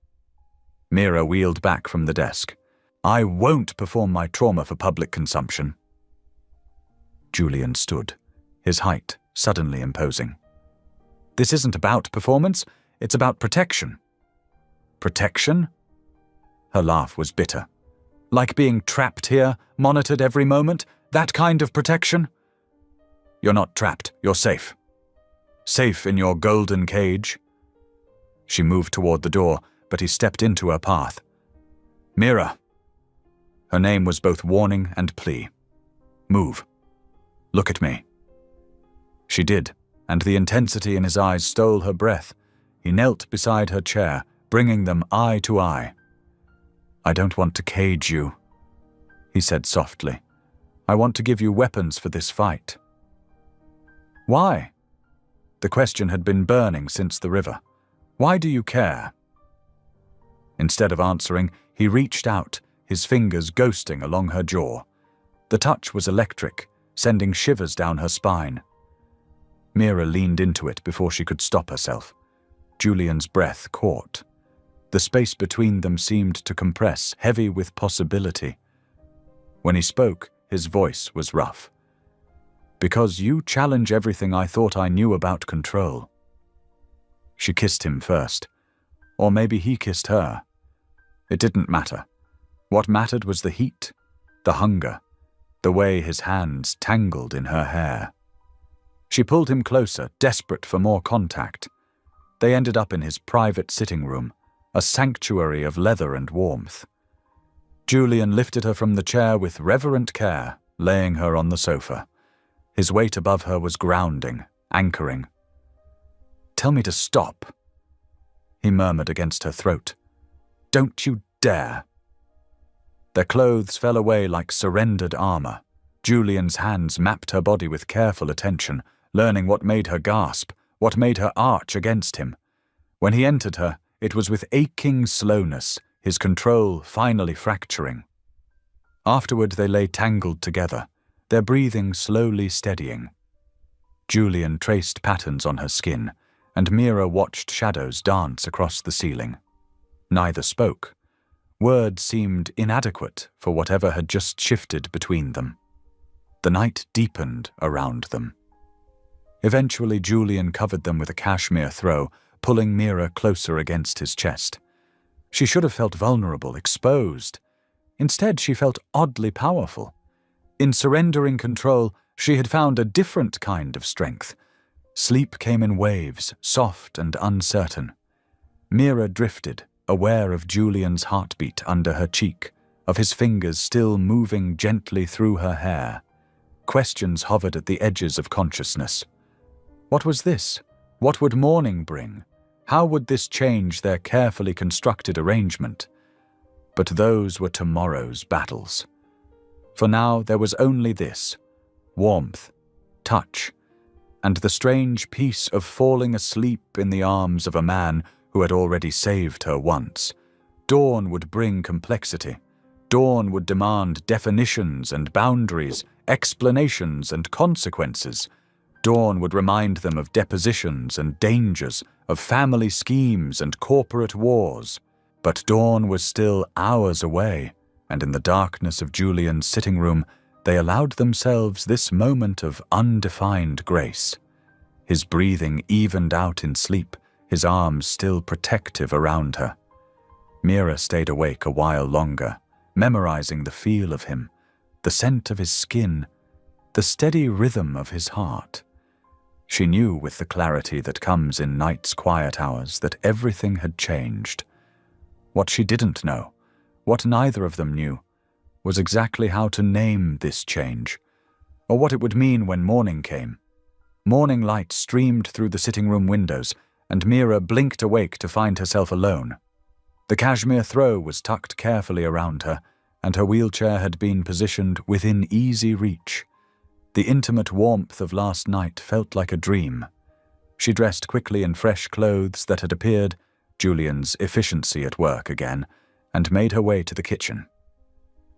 Mira wheeled back from the desk. I won't perform my trauma for public consumption. Julian stood, his height suddenly imposing. This isn't about performance, it's about protection. Protection? Her laugh was bitter. Like being trapped here, monitored every moment, that kind of protection? You're not trapped, you're safe. Safe in your golden cage. She moved toward the door, but he stepped into her path. Mira. Her name was both warning and plea. Move. Look at me. She did, and the intensity in his eyes stole her breath. He knelt beside her chair, bringing them eye to eye. I don't want to cage you, he said softly. I want to give you weapons for this fight. Why? The question had been burning since the river. Why do you care? Instead of answering, he reached out, his fingers ghosting along her jaw. The touch was electric, sending shivers down her spine. Mira leaned into it before she could stop herself. Julian's breath caught. The space between them seemed to compress, heavy with possibility. When he spoke, his voice was rough. Because you challenge everything I thought I knew about control. She kissed him first. Or maybe he kissed her. It didn't matter. What mattered was the heat, the hunger, the way his hands tangled in her hair. She pulled him closer, desperate for more contact. They ended up in his private sitting room, a sanctuary of leather and warmth. Julian lifted her from the chair with reverent care, laying her on the sofa. His weight above her was grounding, anchoring. Tell me to stop, he murmured against her throat. Don't you dare. Their clothes fell away like surrendered armor. Julian's hands mapped her body with careful attention, learning what made her gasp, what made her arch against him. When he entered her, it was with aching slowness, his control finally fracturing. Afterward they lay tangled together, their breathing slowly steadying. Julian traced patterns on her skin, and Mira watched shadows dance across the ceiling. Neither spoke. Words seemed inadequate for whatever had just shifted between them. The night deepened around them. Eventually Julian covered them with a cashmere throw, pulling Mira closer against his chest. She should have felt vulnerable, exposed. Instead, she felt oddly powerful. In surrendering control, she had found a different kind of strength. Sleep came in waves, soft and uncertain. Mira drifted, aware of Julian's heartbeat under her cheek, of his fingers still moving gently through her hair. Questions hovered at the edges of consciousness. What was this? What would morning bring? How would this change their carefully constructed arrangement? but those were tomorrow's battles. For now there was only this: warmth, touch, and the strange peace of falling asleep in the arms of a man who had already saved her once. Dawn would bring complexity. Dawn would demand definitions and boundaries, explanations and consequences. Dawn would remind them of depositions and dangers, of family schemes and corporate wars. But dawn was still hours away, and in the darkness of Julian's sitting room, they allowed themselves this moment of undefined grace. His breathing evened out in sleep, his arms still protective around her. Mira stayed awake a while longer, memorizing the feel of him, the scent of his skin, the steady rhythm of his heart. She knew with the clarity that comes in night's quiet hours that everything had changed. What she didn't know, what neither of them knew, was exactly how to name this change, or what it would mean when morning came. Morning light streamed through the sitting room windows, and Mira blinked awake to find herself alone. The cashmere throw was tucked carefully around her, and her wheelchair had been positioned within easy reach. The intimate warmth of last night felt like a dream. She dressed quickly in fresh clothes that had appeared, Julian's efficiency at work again, and made her way to the kitchen.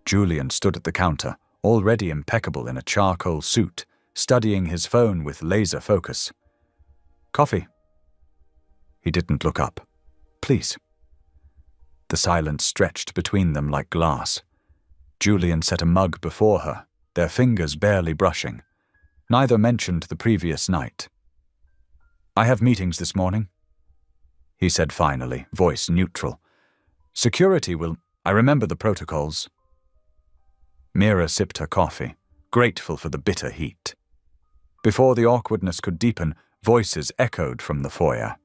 Julian stood at the counter, already impeccable in a charcoal suit, studying his phone with laser focus. "Coffee?" He didn't look up. "Please." The silence stretched between them like glass. Julian set a mug before her, their fingers barely brushing. Neither mentioned the previous night. "I have meetings this morning," he said finally, voice neutral. "Security will... I remember the protocols." Mira sipped her coffee, grateful for the bitter heat. Before the awkwardness could deepen, voices echoed from the foyer.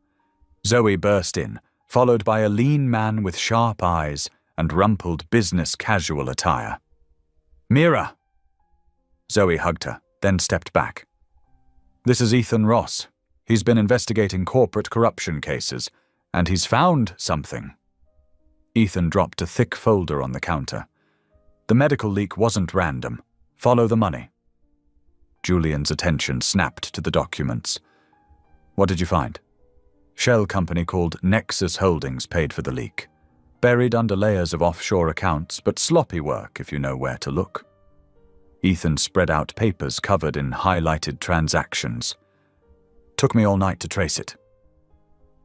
Zoe burst in, followed by a lean man with sharp eyes and rumpled business casual attire. "Mira!" Zoe hugged her, then stepped back. "This is Ethan Ross. He's been investigating corporate corruption cases, and he's found something." Ethan dropped a thick folder on the counter. "The medical leak wasn't random. Follow the money." Julian's attention snapped to the documents. "What did you find?" "Shell company called Nexus Holdings paid for the leak. Buried under layers of offshore accounts, but sloppy work if you know where to look." Ethan spread out papers covered in highlighted transactions. "Took me all night to trace it."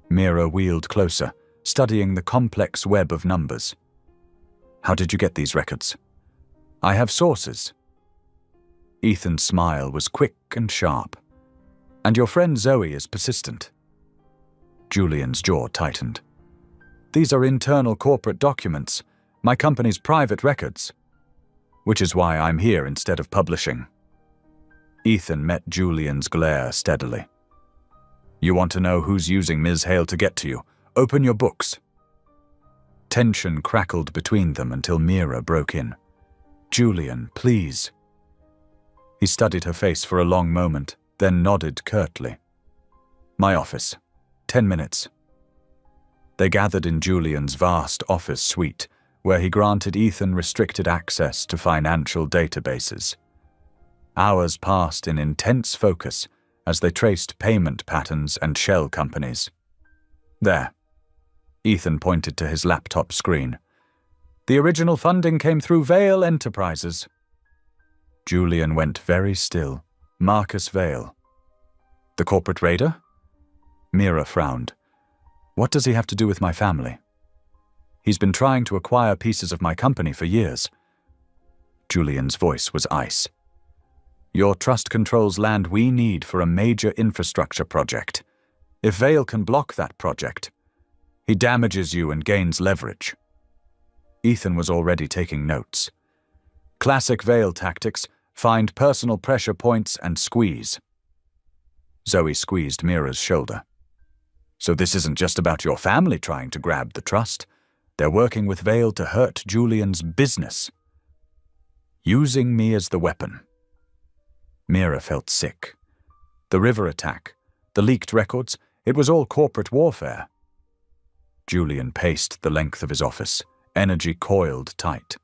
Mira wheeled closer, studying the complex web of numbers. "How did you get these records?" "I have sources." Ethan's smile was quick and sharp. "And your friend Zoe is persistent." Julian's jaw tightened. "These are internal corporate documents, my company's private records. Which is why I'm here instead of publishing." Ethan met Julian's glare steadily. "You want to know who's using Ms. Hale to get to you? Open your books." Tension crackled between them until Mira broke in. "Julian, please." He studied her face for a long moment, then nodded curtly. "My office. 10 minutes." They gathered in Julian's vast office suite, where he granted Ethan restricted access to financial databases. Hours passed in intense focus as they traced payment patterns and shell companies. "There." Ethan pointed to his laptop screen. "The original funding came through Vale Enterprises." Julian went very still. "Marcus Vale." "The corporate raider?" Mira frowned. "What does he have to do with my family?" "He's been trying to acquire pieces of my company for years." Julian's voice was ice. "Your trust controls land we need for a major infrastructure project. If Vale can block that project, he damages you and gains leverage." Ethan was already taking notes. "Classic Vale tactics: find personal pressure points and squeeze." Zoe squeezed Mira's shoulder. "So this isn't just about your family trying to grab the trust. They're working with Vale to hurt Julian's business. Using me as the weapon." Mira felt sick. The river attack, the leaked records, it was all corporate warfare. Julian paced the length of his office, energy coiled tight.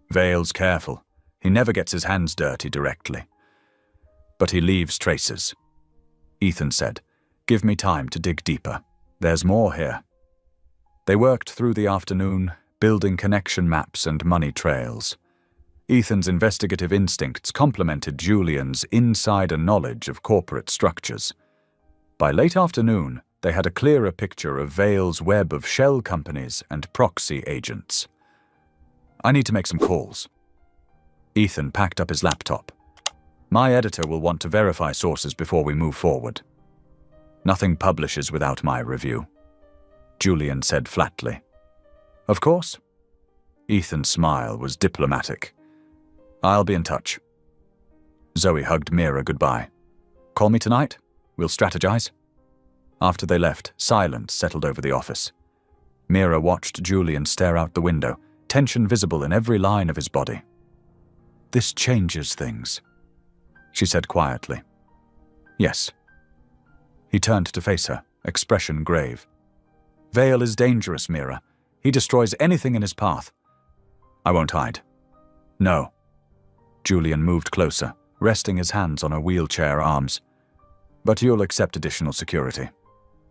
Vale's careful. He never gets his hands dirty directly. But he leaves traces. Ethan said, "Give me time to dig deeper. There's more here." They worked through the afternoon, building connection maps and money trails. Ethan's investigative instincts complemented Julian's insider knowledge of corporate structures. By late afternoon, they had a clearer picture of Vale's web of shell companies and proxy agents. "I need to make some calls." Ethan packed up his laptop. "My editor will want to verify sources before we move forward." "Nothing publishes without my review," Julian said flatly. "Of course." Ethan's smile was diplomatic. "I'll be in touch." Zoe hugged Mira goodbye. "Call me tonight. We'll strategize." After they left, silence settled over the office. Mira watched Julian stare out the window, tension visible in every line of his body. "This changes things," she said quietly. "Yes." He turned to face her, expression grave. "Vale is dangerous, Mira. He destroys anything in his path." "I won't hide." "No." Julian moved closer, resting his hands on her wheelchair arms. "But you'll accept additional security.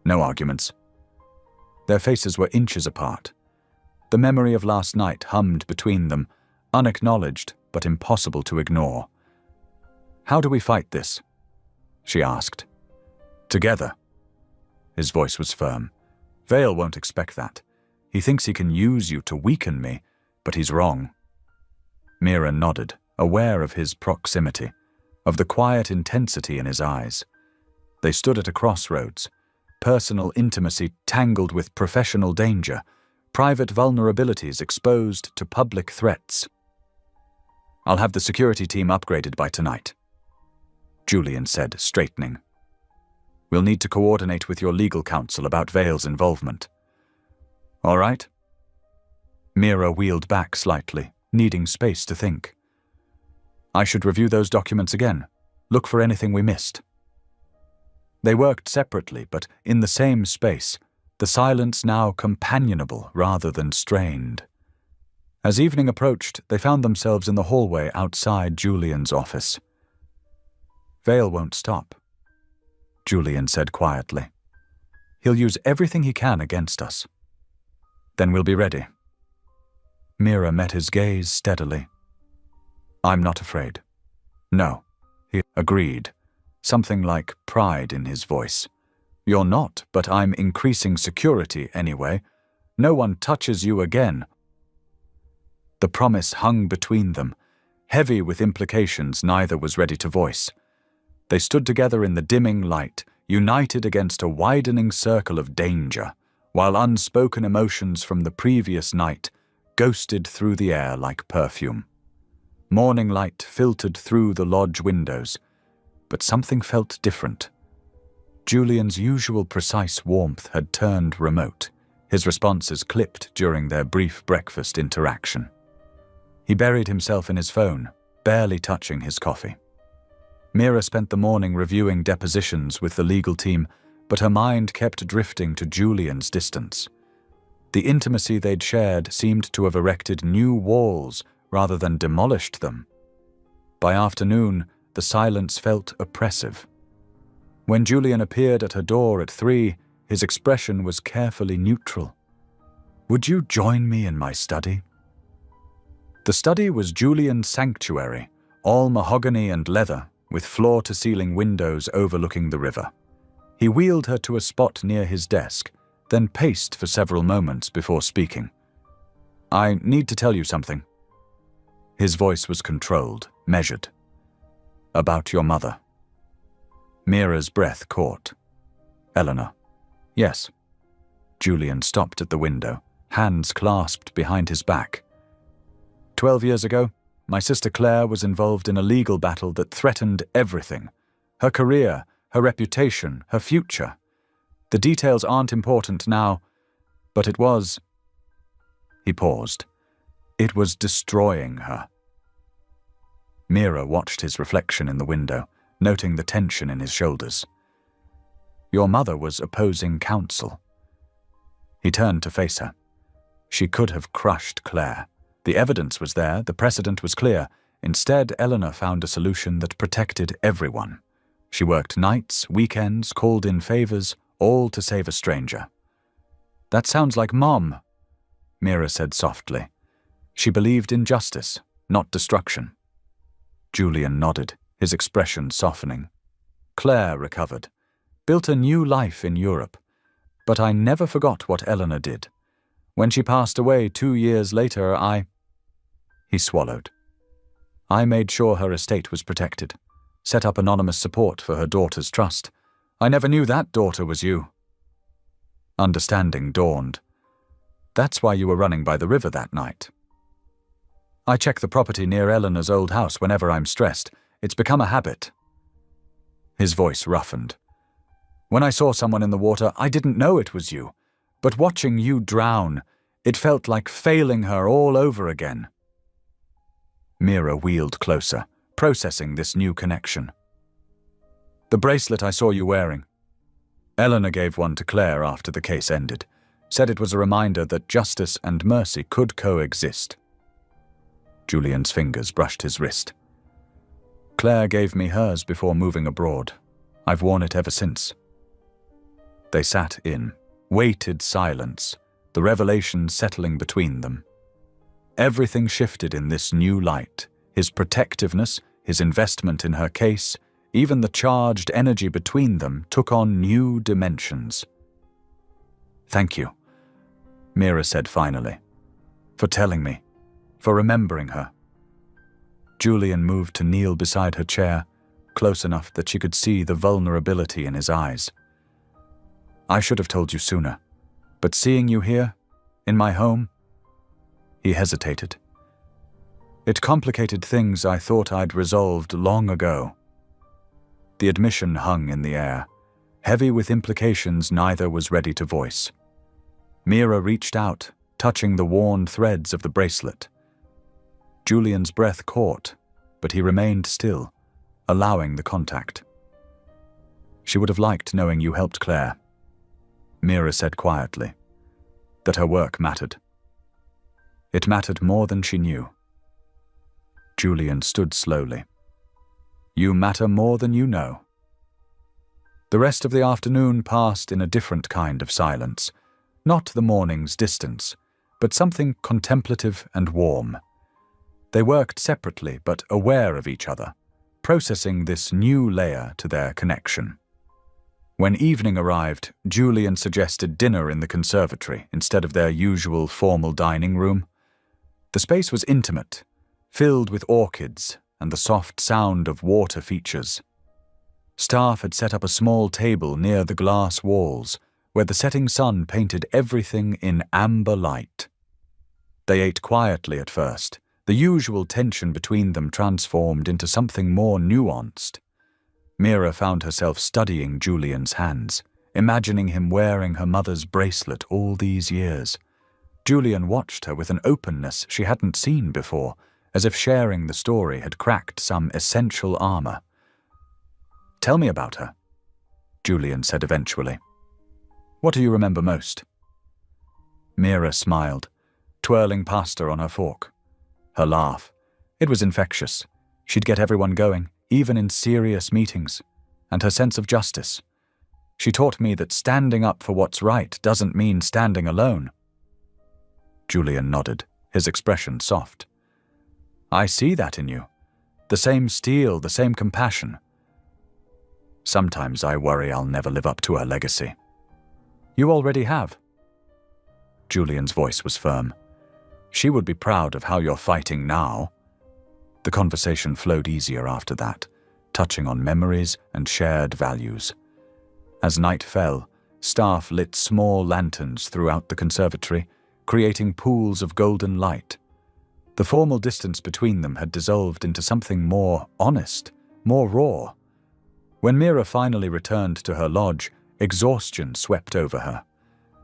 No arguments." Their faces were inches apart. The memory of last night hummed between them, unacknowledged but impossible to ignore. "How do we fight this?" she asked. "Together." His voice was firm. "Vale won't expect that. He thinks he can use you to weaken me, but he's wrong." Mira nodded, aware of his proximity, of the quiet intensity in his eyes. They stood at a crossroads, personal intimacy tangled with professional danger, private vulnerabilities exposed to public threats. "I'll have the security team upgraded by tonight," Julian said, straightening. "We'll need to coordinate with your legal counsel about Vale's involvement." "All right." Mira wheeled back slightly, needing space to think. "I should review those documents again. Look for anything we missed." They worked separately, but in the same space, the silence now companionable rather than strained. As evening approached, they found themselves in the hallway outside Julian's office. "Vale won't stop," Julian said quietly. "He'll use everything he can against us. Then we'll be ready." Mira met his gaze steadily. "I'm not afraid." "No," he agreed, something like pride in his voice. "You're not, but I'm increasing security anyway. No one touches you again." The promise hung between them, heavy with implications neither was ready to voice. They stood together in the dimming light, united against a widening circle of danger, while unspoken emotions from the previous night ghosted through the air like perfume. Morning light filtered through the lodge windows, but something felt different. Julian's usual precise warmth had turned remote, his responses clipped during their brief breakfast interaction. He buried himself in his phone, barely touching his coffee. Mira spent the morning reviewing depositions with the legal team, but her mind kept drifting to Julian's distance. The intimacy they'd shared seemed to have erected new walls rather than demolished them. By afternoon, the silence felt oppressive. When Julian appeared at her door at 3, his expression was carefully neutral. "Would you join me in my study?" The study was Julian's sanctuary, all mahogany and leather, with floor-to-ceiling windows overlooking the river. He wheeled her to a spot near his desk, then paced for several moments before speaking. "I need to tell you something." His voice was controlled, measured. "About your mother." Mira's breath caught. "Eleanor." "Yes." Julian stopped at the window, hands clasped behind his back. 12 years ago, my sister Claire was involved in a legal battle that threatened everything. Her career, her reputation, her future. The details aren't important now, but it was... He paused. It was destroying her. Mira watched his reflection in the window, noting the tension in his shoulders. "Your mother was opposing counsel." He turned to face her. She could have crushed Claire. The evidence was there, the precedent was clear. Instead, Eleanor found a solution that protected everyone. She worked nights, weekends, called in favors, all to save a stranger. "That sounds like Mom," Mira said softly. She believed in justice, not destruction. Julian nodded, his expression softening. Claire recovered, built a new life in Europe. But I never forgot what Eleanor did. When she passed away 2 years later, He swallowed. I made sure her estate was protected, set up anonymous support for her daughter's trust. I never knew that daughter was you. Understanding dawned. That's why you were running by the river that night. I check the property near Eleanor's old house whenever I'm stressed. It's become a habit. His voice roughened. When I saw someone in the water, I didn't know it was you. But watching you drown, it felt like failing her all over again. Mira wheeled closer, processing this new connection. The bracelet I saw you wearing. Eleanor gave one to Claire after the case ended, said it was a reminder that justice and mercy could coexist. Julian's fingers brushed his wrist. Claire gave me hers before moving abroad. I've worn it ever since. They sat in weighted silence, the revelation settling between them. Everything shifted in this new light, his protectiveness, his investment in her case, even the charged energy between them took on new dimensions. "Thank you," Mira said finally, "for telling me, for remembering her." Julian moved to kneel beside her chair, close enough that she could see the vulnerability in his eyes. "I should have told you sooner, but seeing you here, in my home..." He hesitated. "It complicated things I thought I'd resolved long ago." The admission hung in the air, heavy with implications neither was ready to voice. Mira reached out, touching the worn threads of the bracelet. Julian's breath caught, but he remained still, allowing the contact. "She would have liked knowing you helped Claire," Mira said quietly, "that her work mattered. It mattered more than she knew." Julian stood slowly. "You matter more than you know." The rest of the afternoon passed in a different kind of silence, not the morning's distance, but something contemplative and warm. They worked separately but aware of each other, processing this new layer to their connection. When evening arrived, Julian suggested dinner in the conservatory instead of their usual formal dining room. The space was intimate, filled with orchids and the soft sound of water features. Staff had set up a small table near the glass walls, where the setting sun painted everything in amber light. They ate quietly at first, the usual tension between them transformed into something more nuanced. Mira found herself studying Julian's hands, imagining him wearing her mother's bracelet all these years. Julian watched her with an openness she hadn't seen before, as if sharing the story had cracked some essential armor. "Tell me about her," Julian said eventually. "What do you remember most?" Mira smiled, twirling pasta on her fork. Her laugh. It was infectious. She'd get everyone going, even in serious meetings. And her sense of justice. She taught me that standing up for what's right doesn't mean standing alone. Julian nodded, his expression soft. "I see that in you. The same steel, the same compassion. Sometimes I worry I'll never live up to her legacy." "You already have." Julian's voice was firm. "She would be proud of how you're fighting now." The conversation flowed easier after that, touching on memories and shared values. As night fell, staff lit small lanterns throughout the conservatory, creating pools of golden light. The formal distance between them had dissolved into something more honest, more raw. When Mira finally returned to her lodge, exhaustion swept over her.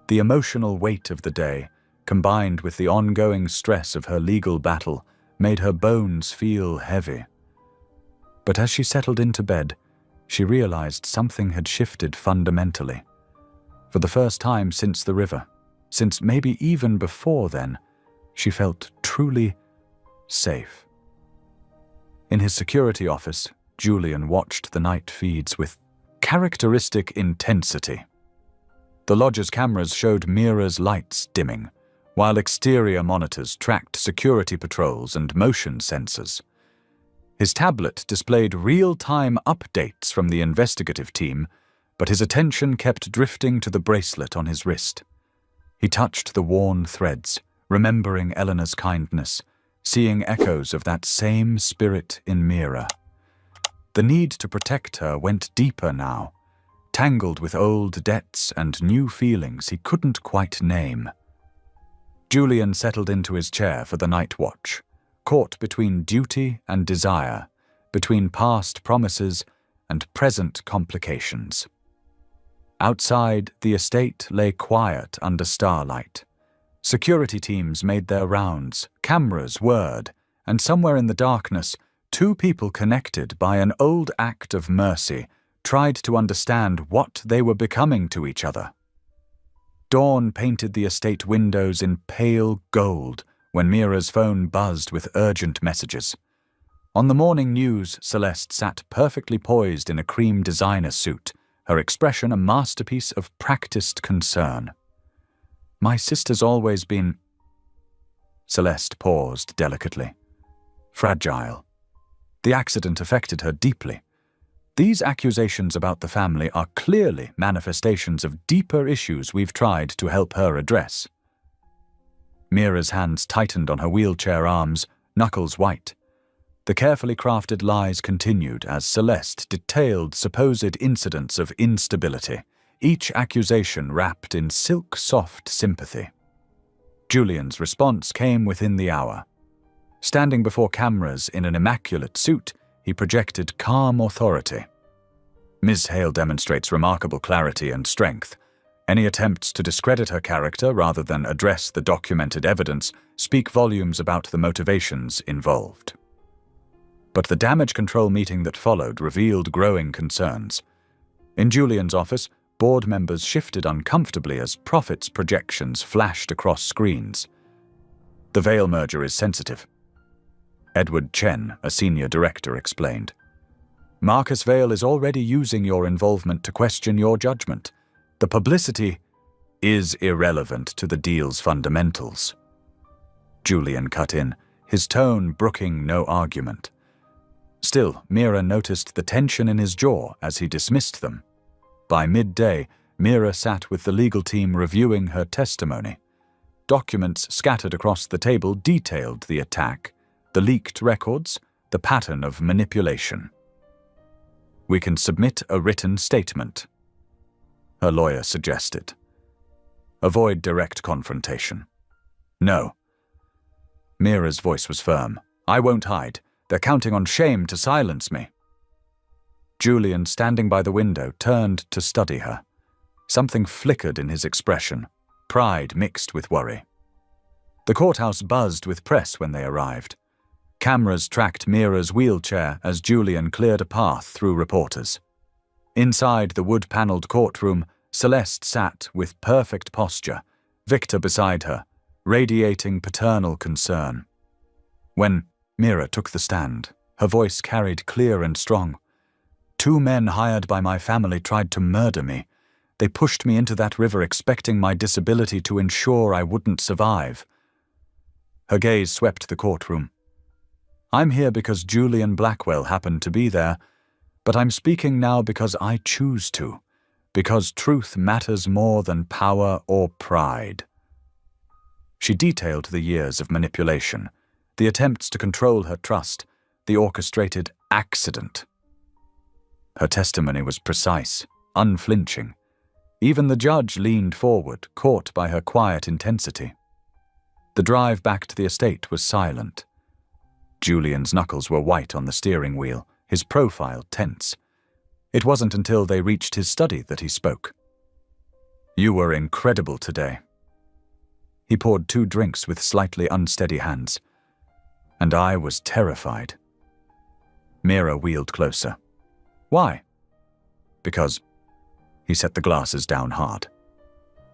The emotional weight of the day, combined with the ongoing stress of her legal battle, made her bones feel heavy. But as she settled into bed, she realized something had shifted fundamentally. For the first time since the river, since maybe even before then, she felt truly safe. In his security office, Julian watched the night feeds with characteristic intensity. The lodge's cameras showed Mira's lights dimming, while exterior monitors tracked security patrols and motion sensors. His tablet displayed real-time updates from the investigative team, but his attention kept drifting to the bracelet on his wrist. He touched the worn threads, remembering Eleanor's kindness, seeing echoes of that same spirit in Mira. The need to protect her went deeper now, tangled with old debts and new feelings he couldn't quite name. Julian settled into his chair for the night watch, caught between duty and desire, between past promises and present complications. Outside, the estate lay quiet under starlight. Security teams made their rounds, cameras whirred, and somewhere in the darkness, two people connected by an old act of mercy tried to understand what they were becoming to each other. Dawn painted the estate windows in pale gold when Mira's phone buzzed with urgent messages. On the morning news, Celeste sat perfectly poised in a cream designer suit, her expression a masterpiece of practiced concern. "My sister's always been—" Celeste paused delicately. "Fragile. The accident affected her deeply. These accusations about the family are clearly manifestations of deeper issues we've tried to help her address." Mira's hands tightened on her wheelchair arms, knuckles white. The carefully crafted lies continued as Celeste detailed supposed incidents of instability, each accusation wrapped in silk-soft sympathy. Julian's response came within the hour. Standing before cameras in an immaculate suit, he projected calm authority. "Ms. Hale demonstrates remarkable clarity and strength. Any attempts to discredit her character rather than address the documented evidence speak volumes about the motivations involved." But the damage control meeting that followed revealed growing concerns. In Julian's office, board members shifted uncomfortably as profits projections flashed across screens. "The Vale merger is sensitive," Edward Chen, a senior director, explained. "Marcus Vale is already using your involvement to question your judgment. The publicity is irrelevant to the deal's fundamentals." Julian cut in, his tone brooking no argument. Still, Mira noticed the tension in his jaw as he dismissed them. By midday, Mira sat with the legal team reviewing her testimony. Documents scattered across the table detailed the attack, the leaked records, the pattern of manipulation. "We can submit a written statement," her lawyer suggested. "Avoid direct confrontation." "No." Mira's voice was firm. "I won't hide. They're counting on shame to silence me." Julian, standing by the window, turned to study her. Something flickered in his expression, pride mixed with worry. The courthouse buzzed with press when they arrived. Cameras tracked Mira's wheelchair as Julian cleared a path through reporters. Inside the wood-paneled courtroom, Celeste sat with perfect posture, Victor beside her, radiating paternal concern. When Mira took the stand, her voice carried clear and strong. "Two men hired by my family tried to murder me. They pushed me into that river expecting my disability to ensure I wouldn't survive." Her gaze swept the courtroom. "I'm here because Julian Blackwell happened to be there, but I'm speaking now because I choose to, because truth matters more than power or pride." She detailed the years of manipulation, the attempts to control her trust, the orchestrated accident. Her testimony was precise, unflinching. Even the judge leaned forward, caught by her quiet intensity. The drive back to the estate was silent. Julian's knuckles were white on the steering wheel, his profile tense. It wasn't until they reached his study that he spoke. "You were incredible today." He poured 2 drinks with slightly unsteady hands. "And I was terrified." Mira wheeled closer. "Why?" "Because—" He set the glasses down hard.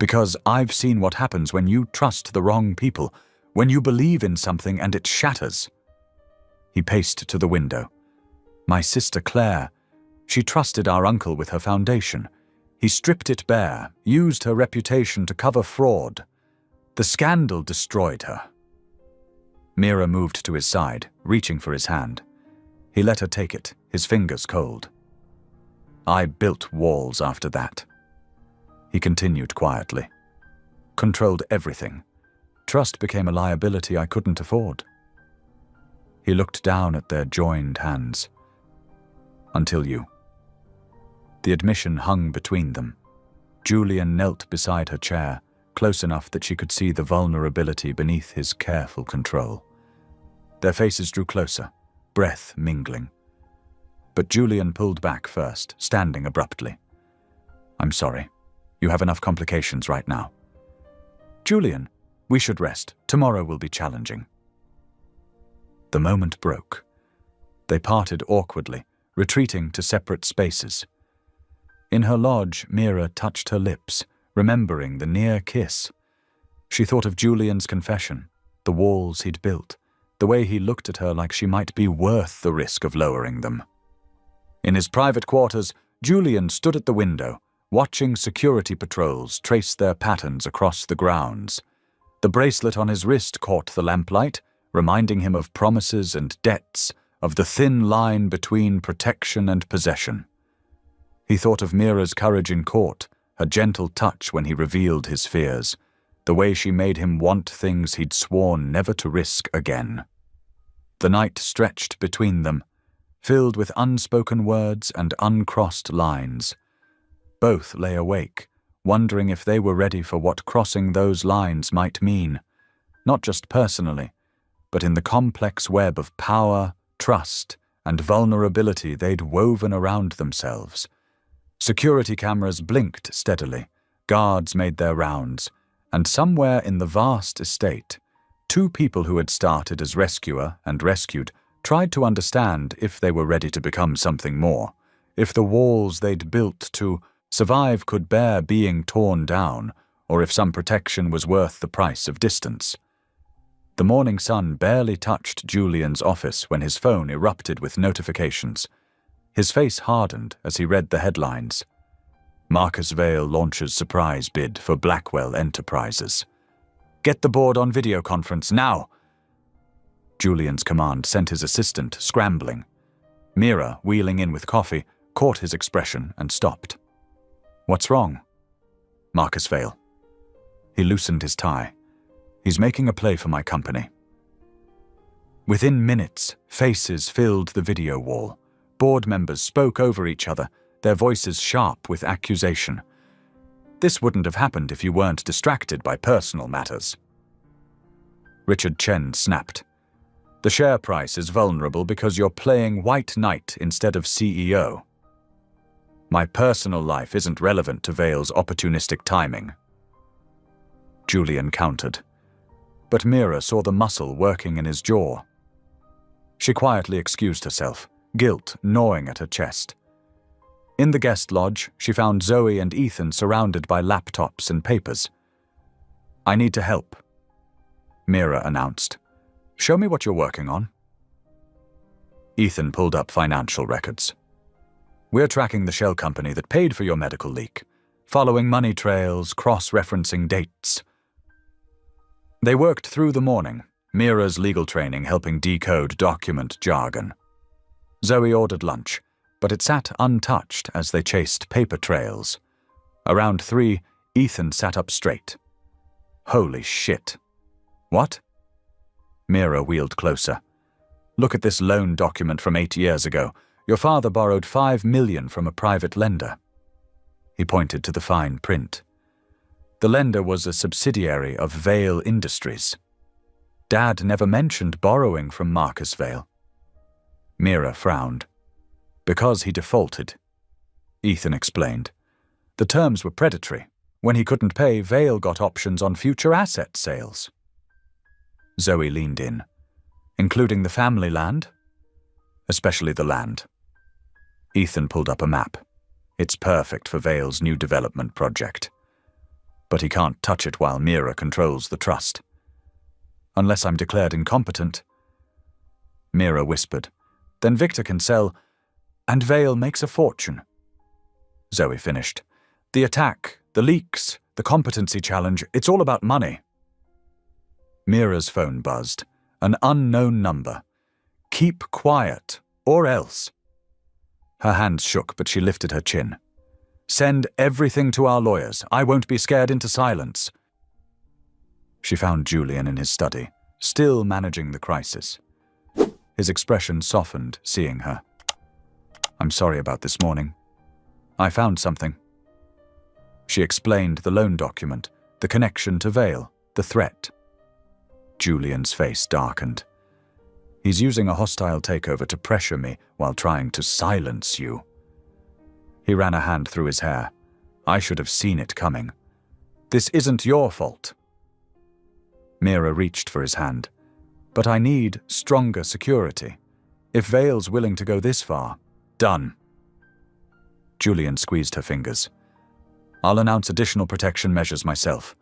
Because I've seen what happens when you trust the wrong people, when you believe in something and it shatters. He paced to the window. My sister Claire, she trusted our uncle with her foundation. He stripped it bare, used her reputation to cover fraud. The scandal destroyed her. Mira moved to his side, reaching for his hand. He let her take it, his fingers cold. I built walls after that. He continued quietly. Controlled everything. Trust became a liability I couldn't afford. He looked down at their joined hands. Until you. The admission hung between them. Julian knelt beside her chair, close enough that she could see the vulnerability beneath his careful control. Their faces drew closer, breath mingling. But Julian pulled back first, standing abruptly. I'm sorry. You have enough complications right now. Julian, we should rest. Tomorrow will be challenging. The moment broke. They parted awkwardly, retreating to separate spaces. In her lodge, Mira touched her lips, remembering the near kiss. She thought of Julian's confession, the walls he'd built, the way he looked at her like she might be worth the risk of lowering them. In his private quarters, Julian stood at the window, watching security patrols trace their patterns across the grounds. The bracelet on his wrist caught the lamplight, reminding him of promises and debts, of the thin line between protection and possession. He thought of Mira's courage in court, her gentle touch when he revealed his fears, the way she made him want things he'd sworn never to risk again. The night stretched between them, filled with unspoken words and uncrossed lines. Both lay awake, wondering if they were ready for what crossing those lines might mean, not just personally, but in the complex web of power, trust, and vulnerability they'd woven around themselves. Security cameras blinked steadily, guards made their rounds, and somewhere in the vast estate, two people who had started as rescuer and rescued tried to understand if they were ready to become something more, if the walls they'd built to survive could bear being torn down, or if some protection was worth the price of distance. The morning sun barely touched Julian's office when his phone erupted with notifications. His face hardened as he read the headlines. Marcus Vale launches surprise bid for Blackwell Enterprises. Get the board on video conference now! Julian's command sent his assistant scrambling. Mira, wheeling in with coffee, caught his expression and stopped. What's wrong? Marcus Vale. He loosened his tie. He's making a play for my company. Within minutes, faces filled the video wall. Board members spoke over each other, their voices sharp with accusation. This wouldn't have happened if you weren't distracted by personal matters. Richard Chen snapped. The share price is vulnerable because you're playing white knight instead of CEO. My personal life isn't relevant to Vale's opportunistic timing. Julian countered. But Mira saw the muscle working in his jaw. She quietly excused herself, guilt gnawing at her chest. In the guest lodge, she found Zoe and Ethan surrounded by laptops and papers. I need to help, Mira announced. Show me what you're working on. Ethan pulled up financial records. We're tracking the shell company that paid for your medical leak, following money trails, cross-referencing dates. They worked through the morning, Mira's legal training helping decode document jargon. Zoe ordered lunch, but it sat untouched as they chased paper trails. Around 3, Ethan sat up straight. Holy shit. What? Mira wheeled closer. Look at this loan document from 8 years ago. Your father borrowed $5 million from a private lender. He pointed to the fine print. The lender was a subsidiary of Vale Industries. Dad never mentioned borrowing from Marcus Vale. Mira frowned. Because he defaulted. Ethan explained. The terms were predatory. When he couldn't pay, Vale got options on future asset sales. Zoe leaned in. Including the family land? Especially the land. Ethan pulled up a map. It's perfect for Vale's new development project. but he can't touch it while Mira controls the trust. Unless I'm declared incompetent, Mira whispered. Then Victor can sell, and Vale makes a fortune. Zoe finished. The attack, the leaks, the competency challenge, it's all about money. Mira's phone buzzed. An unknown number. Keep quiet, or else. Her hands shook, but she lifted her chin. Send everything to our lawyers. I won't be scared into silence. She found Julian in his study, still managing the crisis. His expression softened, seeing her. I'm sorry about this morning. I found something. She explained the loan document, the connection to Vale, the threat. Julian's face darkened. He's using a hostile takeover to pressure me while trying to silence you. He ran a hand through his hair. I should have seen it coming. This isn't your fault. Mira reached for his hand. But I need stronger security. If Vale's willing to go this far, done. Julian squeezed her fingers. I'll announce additional protection measures myself.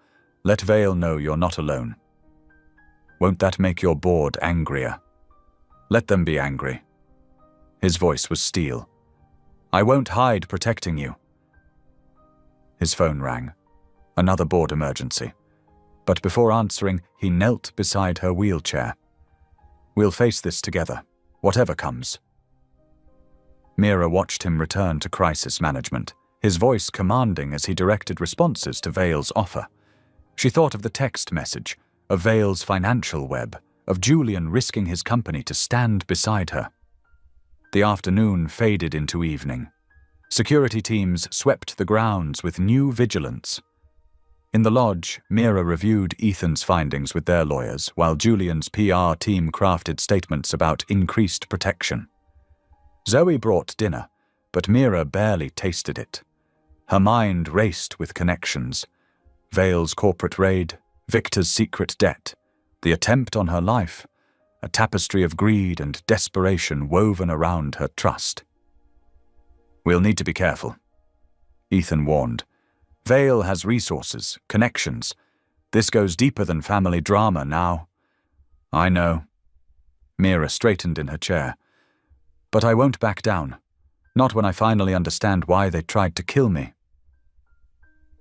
Let Vale know you're not alone. Won't that make your board angrier? Let them be angry. His voice was steel. I won't hide protecting you. His phone rang. Another board emergency. But before answering, he knelt beside her wheelchair. We'll face this together, whatever comes. Mira watched him return to crisis management, his voice commanding as he directed responses to Vale's offer. She thought of the text message, of Vale's financial web, of Julian risking his company to stand beside her. The afternoon faded into evening. Security teams swept the grounds with new vigilance. In the lodge, Mira reviewed Ethan's findings with their lawyers, while Julian's PR team crafted statements about increased protection. Zoe brought dinner, but Mira barely tasted it. Her mind raced with connections. Vale's corporate raid, Victor's secret debt, the attempt on her life, a tapestry of greed and desperation woven around her trust. We'll need to be careful, Ethan warned. Vale has resources, connections. This goes deeper than family drama now. I know. Mira straightened in her chair. But I won't back down. Not when I finally understand why they tried to kill me.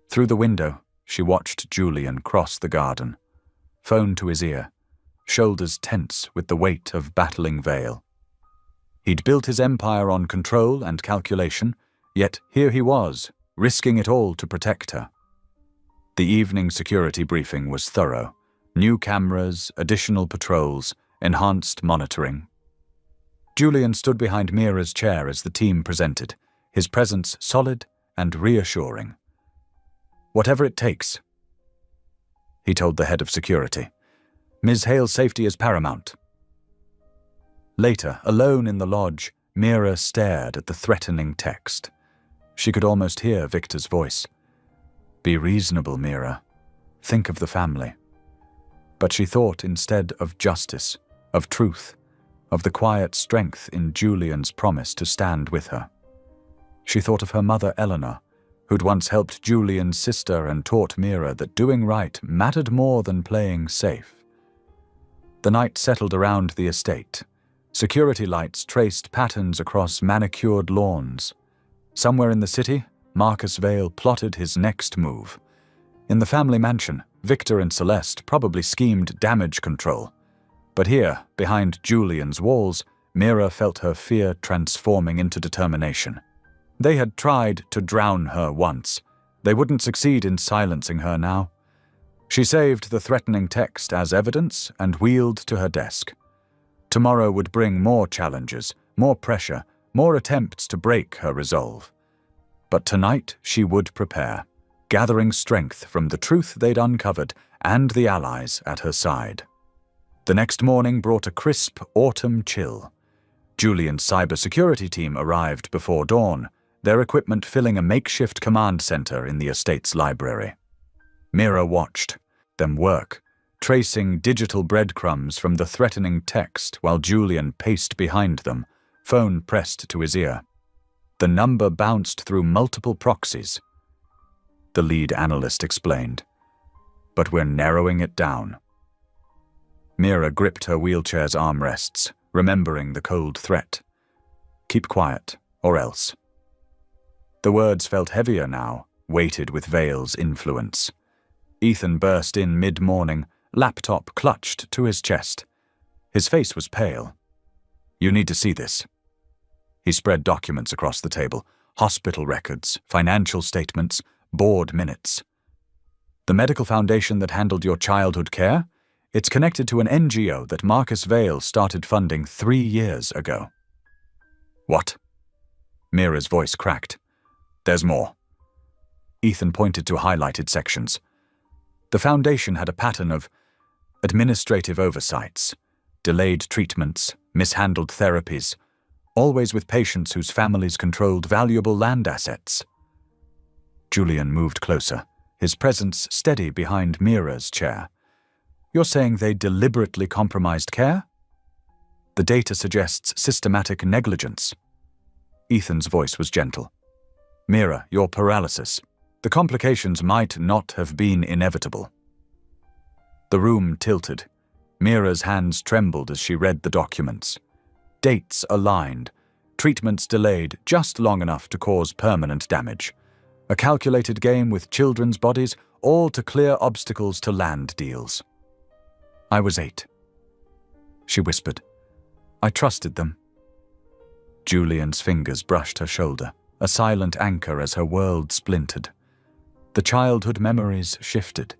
Through the window, she watched Julian cross the garden, phone to his ear, shoulders tense with the weight of battling Vale. He'd built his empire on control and calculation, yet here he was, risking it all to protect her. The evening security briefing was thorough. New cameras, additional patrols, enhanced monitoring. Julian stood behind Mira's chair as the team presented, his presence solid and reassuring. Whatever it takes, he told the head of security. Ms. Hale's safety is paramount. Later, alone in the lodge, Mira stared at the threatening text. She could almost hear Victor's voice. Be reasonable, Mira. Think of the family. But she thought instead of justice, of truth, of the quiet strength in Julian's promise to stand with her. She thought of her mother Eleanor, who'd once helped Julian's sister and taught Mira that doing right mattered more than playing safe. The night settled around the estate. Security lights traced patterns across manicured lawns. Somewhere in the city, Marcus Vale plotted his next move. In the family mansion, Victor and Celeste probably schemed damage control. But here, behind Julian's walls, Mira felt her fear transforming into determination. They had tried to drown her once. They wouldn't succeed in silencing her now. She saved the threatening text as evidence and wheeled to her desk. Tomorrow would bring more challenges, more pressure, more attempts to break her resolve. But tonight she would prepare, gathering strength from the truth they'd uncovered and the allies at her side. The next morning brought a crisp autumn chill. Julian's cybersecurity team arrived before dawn, their equipment filling a makeshift command center in the estate's library. Mira watched them work, tracing digital breadcrumbs from the threatening text while Julian paced behind them, phone pressed to his ear. The number bounced through multiple proxies. the lead analyst explained. "But we're narrowing it down." Mira gripped her wheelchair's armrests, remembering the cold threat. "Keep quiet, or else." The words felt heavier now, weighted with Vale's influence. Ethan burst in mid-morning, laptop clutched to his chest. His face was pale. "You need to see this." He spread documents across the table, hospital records, financial statements, board minutes. "The medical foundation that handled your childhood care? It's connected to an NGO that Marcus Vale started funding 3 years ago." "What?" Mira's voice cracked. "There's more." Ethan pointed to highlighted sections. The foundation had a pattern of administrative oversights, delayed treatments, mishandled therapies, always with patients whose families controlled valuable land assets. Julian moved closer, his presence steady behind Mira's chair. "You're saying they deliberately compromised care?" "The data suggests systematic negligence." Ethan's voice was gentle. "Mira, your paralysis. The complications might not have been inevitable." The room tilted. Mira's hands trembled as she read the documents. Dates aligned, treatments delayed just long enough to cause permanent damage. A calculated game with children's bodies, all to clear obstacles to land deals. "I was 8. She whispered. "I trusted them." Julian's fingers brushed her shoulder, a silent anchor as her world splintered. The childhood memories shifted.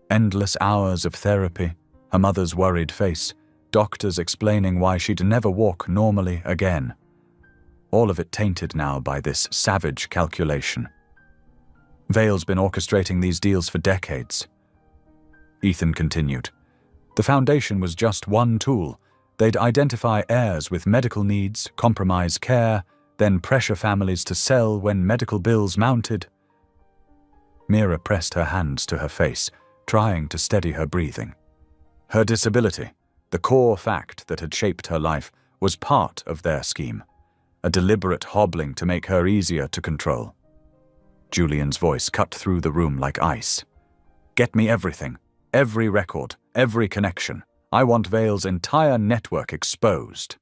Endless hours of therapy, her mother's worried face, doctors explaining why she'd never walk normally again. All of it tainted now by this savage calculation. Vale's been orchestrating these deals for decades. Ethan continued. The foundation was just one tool. They'd identify heirs with medical needs, compromise care, then pressure families to sell when medical bills mounted. Mira pressed her hands to her face, trying to steady her breathing. Her disability, the core fact that had shaped her life, was part of their scheme, a deliberate hobbling to make her easier to control. Julian's voice cut through the room like ice. "Get me everything, every record, every connection. I want Vale's entire network exposed."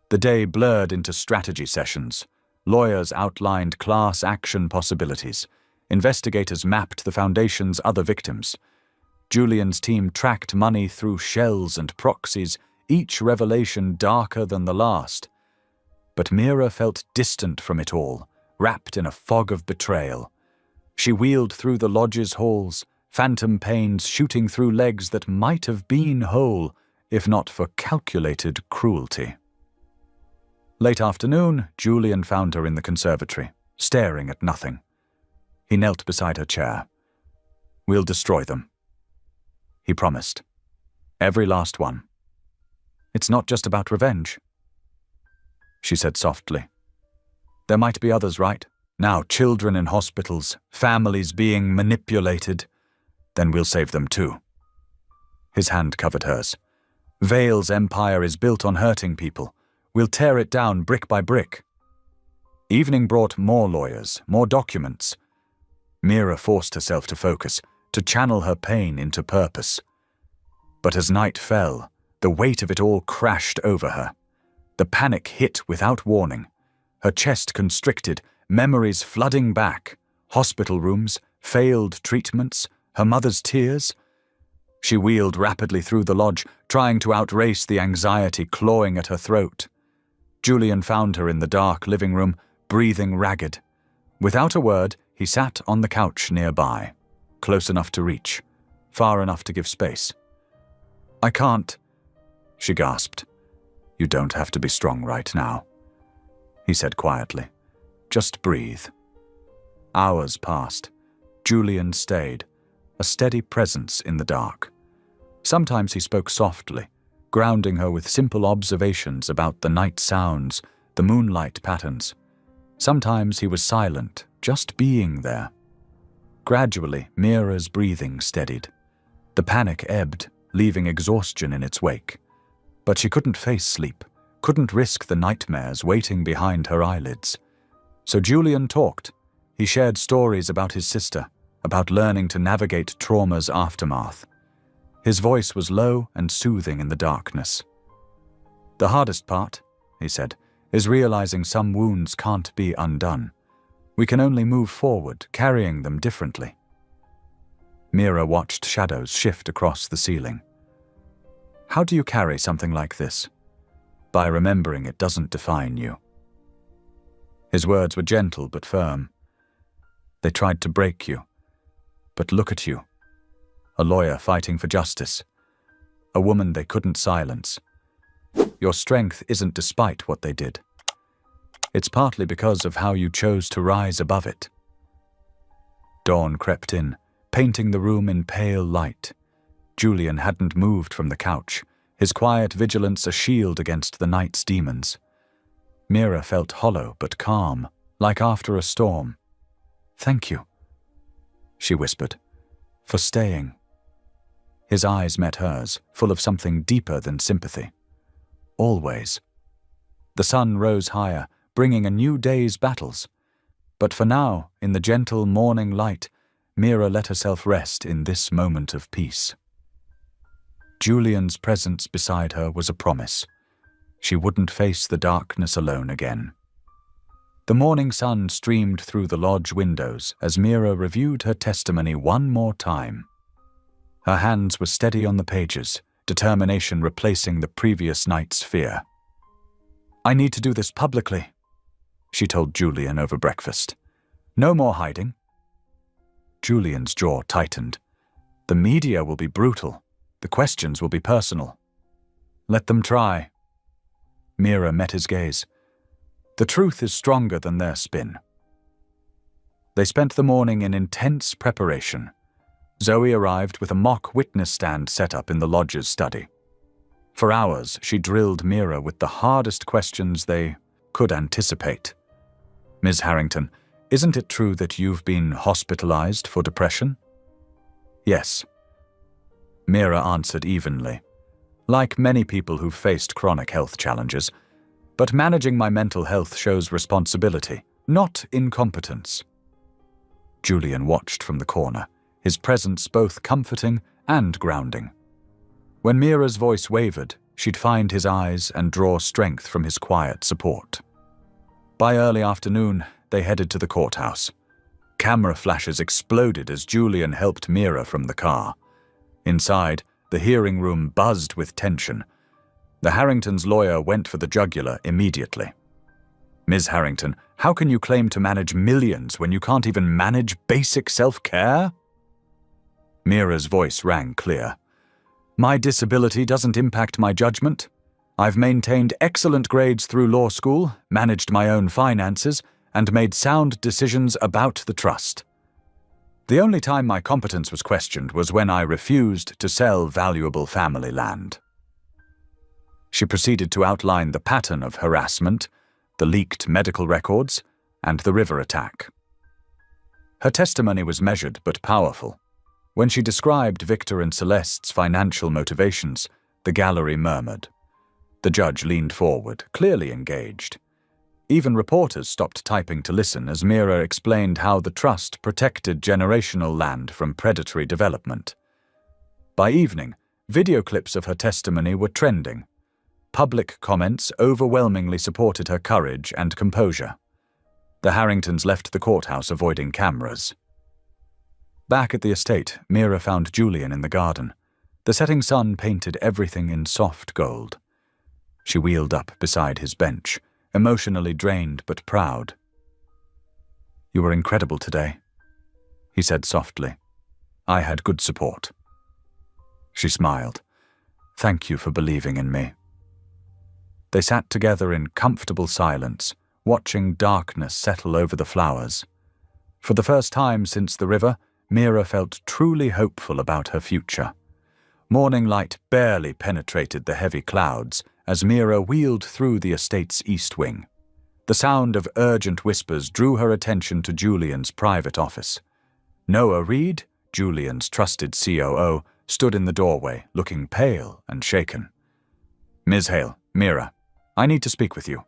The day blurred into strategy sessions. Lawyers outlined class action possibilities. Investigators mapped the foundation's other victims. Julian's team tracked money through shells and proxies, each revelation darker than the last. But Mira felt distant from it all, wrapped in a fog of betrayal. She wheeled through the lodge's halls, phantom pains shooting through legs that might have been whole, if not for calculated cruelty. Late afternoon, Julian found her in the conservatory, staring at nothing. He knelt beside her chair. "We'll destroy them," he promised. "Every last one. It's not just about revenge," she said softly. "There might be others, right? Now children in hospitals, families being manipulated. Then we'll save them too." His hand covered hers. "Vale's empire is built on hurting people. We'll tear it down brick by brick." Evening brought more lawyers, more documents. Mira forced herself to focus, to channel her pain into purpose. But as night fell, the weight of it all crashed over her. The panic hit without warning. Her chest constricted, memories flooding back. Hospital rooms, failed treatments, her mother's tears. She wheeled rapidly through the lodge, trying to outrace the anxiety clawing at her throat. Julian found her in the dark living room, breathing ragged. Without a word, he sat on the couch nearby, close enough to reach, far enough to give space. "I can't," she gasped. "You don't have to be strong right now," he said quietly. "Just breathe." Hours passed. Julian stayed, a steady presence in the dark. Sometimes he spoke softly, grounding her with simple observations about the night sounds, the moonlight patterns. Sometimes he was silent, just being there. Gradually, Mira's breathing steadied. The panic ebbed, leaving exhaustion in its wake. But she couldn't face sleep, couldn't risk the nightmares waiting behind her eyelids. So Julian talked. He shared stories about his sister, about learning to navigate trauma's aftermath. His voice was low and soothing in the darkness. "The hardest part," he said, "is realizing some wounds can't be undone. We can only move forward, carrying them differently." Mira watched shadows shift across the ceiling. "How do you carry something like this?" "By remembering it doesn't define you." His words were gentle but firm. "They tried to break you. But look at you. A lawyer fighting for justice. A woman they couldn't silence. Your strength isn't despite what they did. It's partly because of how you chose to rise above it." Dawn crept in, painting the room in pale light. Julian hadn't moved from the couch, his quiet vigilance a shield against the night's demons. Mira felt hollow but calm, like after a storm. "Thank you," she whispered, "for staying." His eyes met hers, full of something deeper than sympathy. "Always." The sun rose higher, bringing a new day's battles. But for now, in the gentle morning light, Mira let herself rest in this moment of peace. Julian's presence beside her was a promise. She wouldn't face the darkness alone again. The morning sun streamed through the lodge windows as Mira reviewed her testimony one more time. Her hands were steady on the pages, determination replacing the previous night's fear. "I need to do this publicly," she told Julian over breakfast. "No more hiding." Julian's jaw tightened. "The media will be brutal. The questions will be personal." "Let them try." Mira met his gaze. "The truth is stronger than their spin." They spent the morning in intense preparation. Zoe arrived with a mock witness stand set up in the lodge's study. For hours, she drilled Mira with the hardest questions they could anticipate. "Ms. Harrington, isn't it true that you've been hospitalized for depression?" "Yes." Mira answered evenly. "Like many people who've faced chronic health challenges, but managing my mental health shows responsibility, not incompetence." Julian watched from the corner, his presence both comforting and grounding. When Mira's voice wavered, she'd find his eyes and draw strength from his quiet support. By early afternoon, they headed to the courthouse. Camera flashes exploded as Julian helped Mira from the car. Inside, the hearing room buzzed with tension. The Harringtons' lawyer went for the jugular immediately. "Ms. Harrington, how can you claim to manage millions when you can't even manage basic self-care?" Mira's voice rang clear. "My disability doesn't impact my judgment. I've maintained excellent grades through law school, managed my own finances, and made sound decisions about the trust. The only time my competence was questioned was when I refused to sell valuable family land." She proceeded to outline the pattern of harassment, the leaked medical records, and the river attack. Her testimony was measured but powerful. When she described Victor and Celeste's financial motivations, the gallery murmured. The judge leaned forward, clearly engaged. Even reporters stopped typing to listen as Mira explained how the trust protected generational land from predatory development. By evening, video clips of her testimony were trending. Public comments overwhelmingly supported her courage and composure. The Harringtons left the courthouse avoiding cameras. Back at the estate, Mira found Julian in the garden. The setting sun painted everything in soft gold. She wheeled up beside his bench, emotionally drained but proud. "You were incredible today," he said softly. "I had good support." She smiled. "Thank you for believing in me." They sat together in comfortable silence, watching darkness settle over the flowers. For the first time since the river, Mira felt truly hopeful about her future. Morning light barely penetrated the heavy clouds as Mira wheeled through the estate's east wing. The sound of urgent whispers drew her attention to Julian's private office. Noah Reed, Julian's trusted COO, stood in the doorway, looking pale and shaken. "Ms. Hale, Mira, I need to speak with you.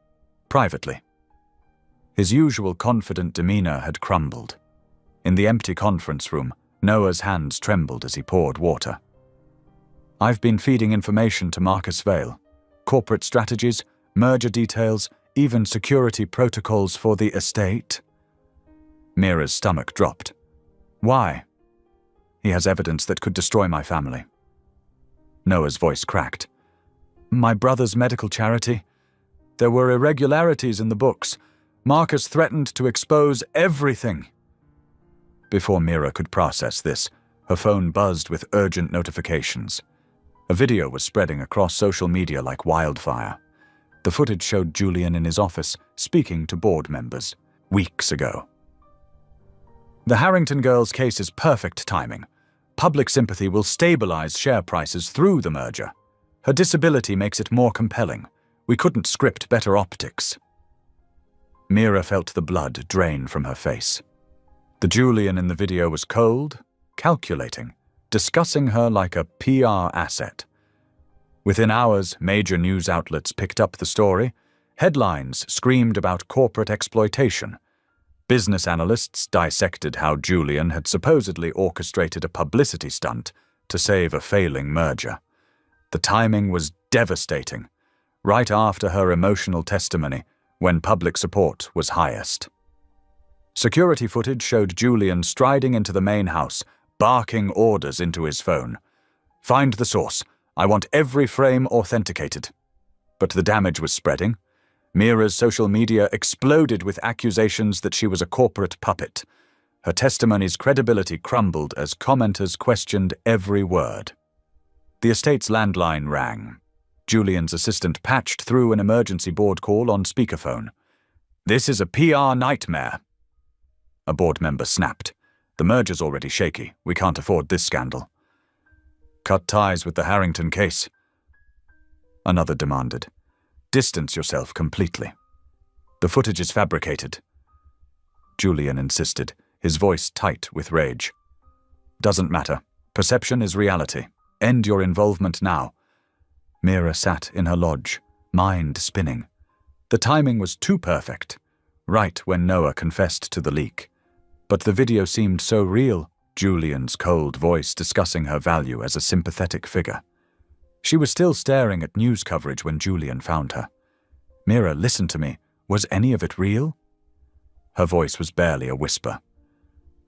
Privately." His usual confident demeanor had crumbled. In the empty conference room, Noah's hands trembled as he poured water. I've been feeding information to Marcus Vale. Corporate strategies, merger details, even security protocols for the estate. Mira's stomach dropped. Why? He has evidence that could destroy my family. Noah's voice cracked. My brother's medical charity? There were irregularities in the books. Marcus threatened to expose everything. Before Mira could process this, her phone buzzed with urgent notifications. A video was spreading across social media like wildfire. The footage showed Julian in his office speaking to board members weeks ago. The Harrington girls' case is perfect timing. Public sympathy will stabilize share prices through the merger. Her disability makes it more compelling. We couldn't script better optics. Mira felt the blood drain from her face. The Julian in the video was cold, calculating, discussing her like a PR asset. Within hours, major news outlets picked up the story. Headlines screamed about corporate exploitation. Business analysts dissected how Julian had supposedly orchestrated a publicity stunt to save a failing merger. The timing was devastating, right after her emotional testimony, when public support was highest. Security footage showed Julian striding into the main house, barking orders into his phone. Find the source. I want every frame authenticated. But the damage was spreading. Mira's social media exploded with accusations that she was a corporate puppet. Her testimony's credibility crumbled as commenters questioned every word. The estate's landline rang. Julian's assistant patched through an emergency board call on speakerphone. This is a PR nightmare. A board member snapped. The merger's already shaky. We can't afford this scandal. Cut ties with the Harrington case. Another demanded. Distance yourself completely. The footage is fabricated. Julian insisted, his voice tight with rage. Doesn't matter. Perception is reality. End your involvement now. Mira sat in her lodge, mind spinning. The timing was too perfect, right when Noah confessed to the leak. But the video seemed so real, Julian's cold voice discussing her value as a sympathetic figure. She was still staring at news coverage when Julian found her. Mira, listen to me. Was any of it real? Her voice was barely a whisper.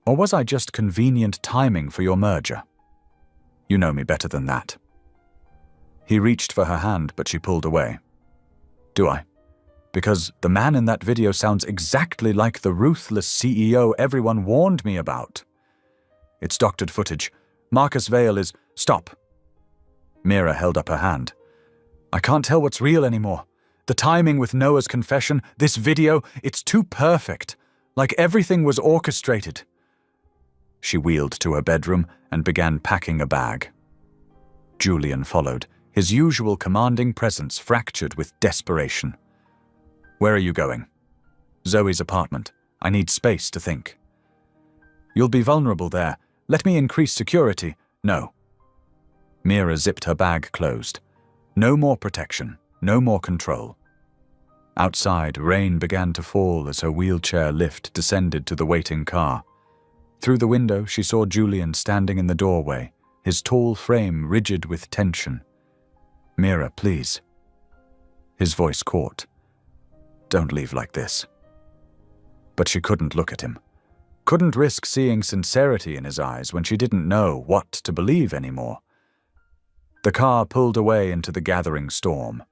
Or was I just convenient timing for your merger? You know me better than that. He reached for her hand, but she pulled away. Do I? Because the man in that video sounds exactly like the ruthless CEO everyone warned me about. It's doctored footage. Marcus Vale is... Stop. Mira held up her hand. I can't tell what's real anymore. The timing with Noah's confession, this video, it's too perfect. Like everything was orchestrated. She wheeled to her bedroom and began packing a bag. Julian followed, his usual commanding presence fractured with desperation. Where are you going? Zoe's apartment. I need space to think. You'll be vulnerable there. Let me increase security. No. Mira zipped her bag closed. No more protection, no more control. Outside, rain began to fall as her wheelchair lift descended to the waiting car. Through the window, she saw Julian standing in the doorway, his tall frame rigid with tension. Mira, please. His voice caught. Don't leave like this. But she couldn't look at him. Couldn't risk seeing sincerity in his eyes when she didn't know what to believe anymore. The car pulled away into the gathering storm.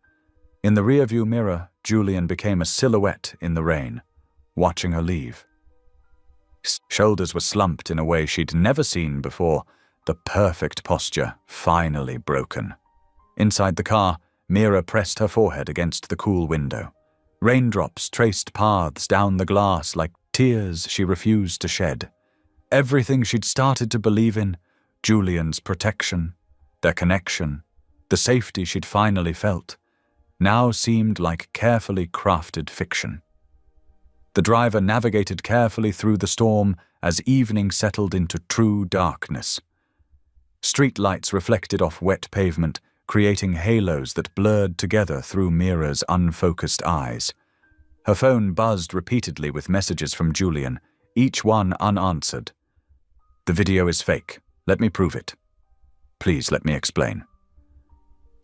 In the rearview mirror, Julian became a silhouette in the rain, watching her leave. His shoulders were slumped in a way she'd never seen before, the perfect posture finally broken. Inside the car, Mira pressed her forehead against the cool window. Raindrops traced paths down the glass like tears she refused to shed. Everything she'd started to believe in, Julian's protection, their connection, the safety she'd finally felt, now seemed like carefully crafted fiction. The driver navigated carefully through the storm as evening settled into true darkness. Street lights reflected off wet pavement, creating halos that blurred together through Mira's unfocused eyes. Her Her phone buzzed repeatedly with messages from Julian, each one unanswered. "The video is fake. Let me prove it. Please let me explain.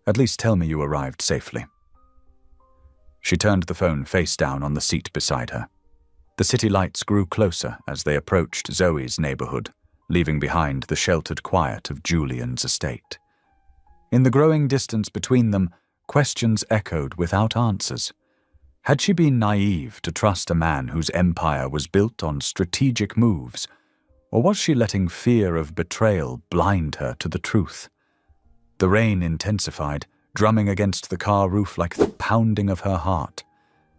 At least tell me you arrived safely." She turned the phone face down on the seat beside her. The city lights grew closer as they approached Zoe's neighborhood, leaving behind the sheltered quiet of Julian's estate. In the growing distance between them, questions echoed without answers. Had she been naive to trust a man whose empire was built on strategic moves, or was she letting fear of betrayal blind her to the truth? The rain intensified, drumming against the car roof like the pounding of her heart.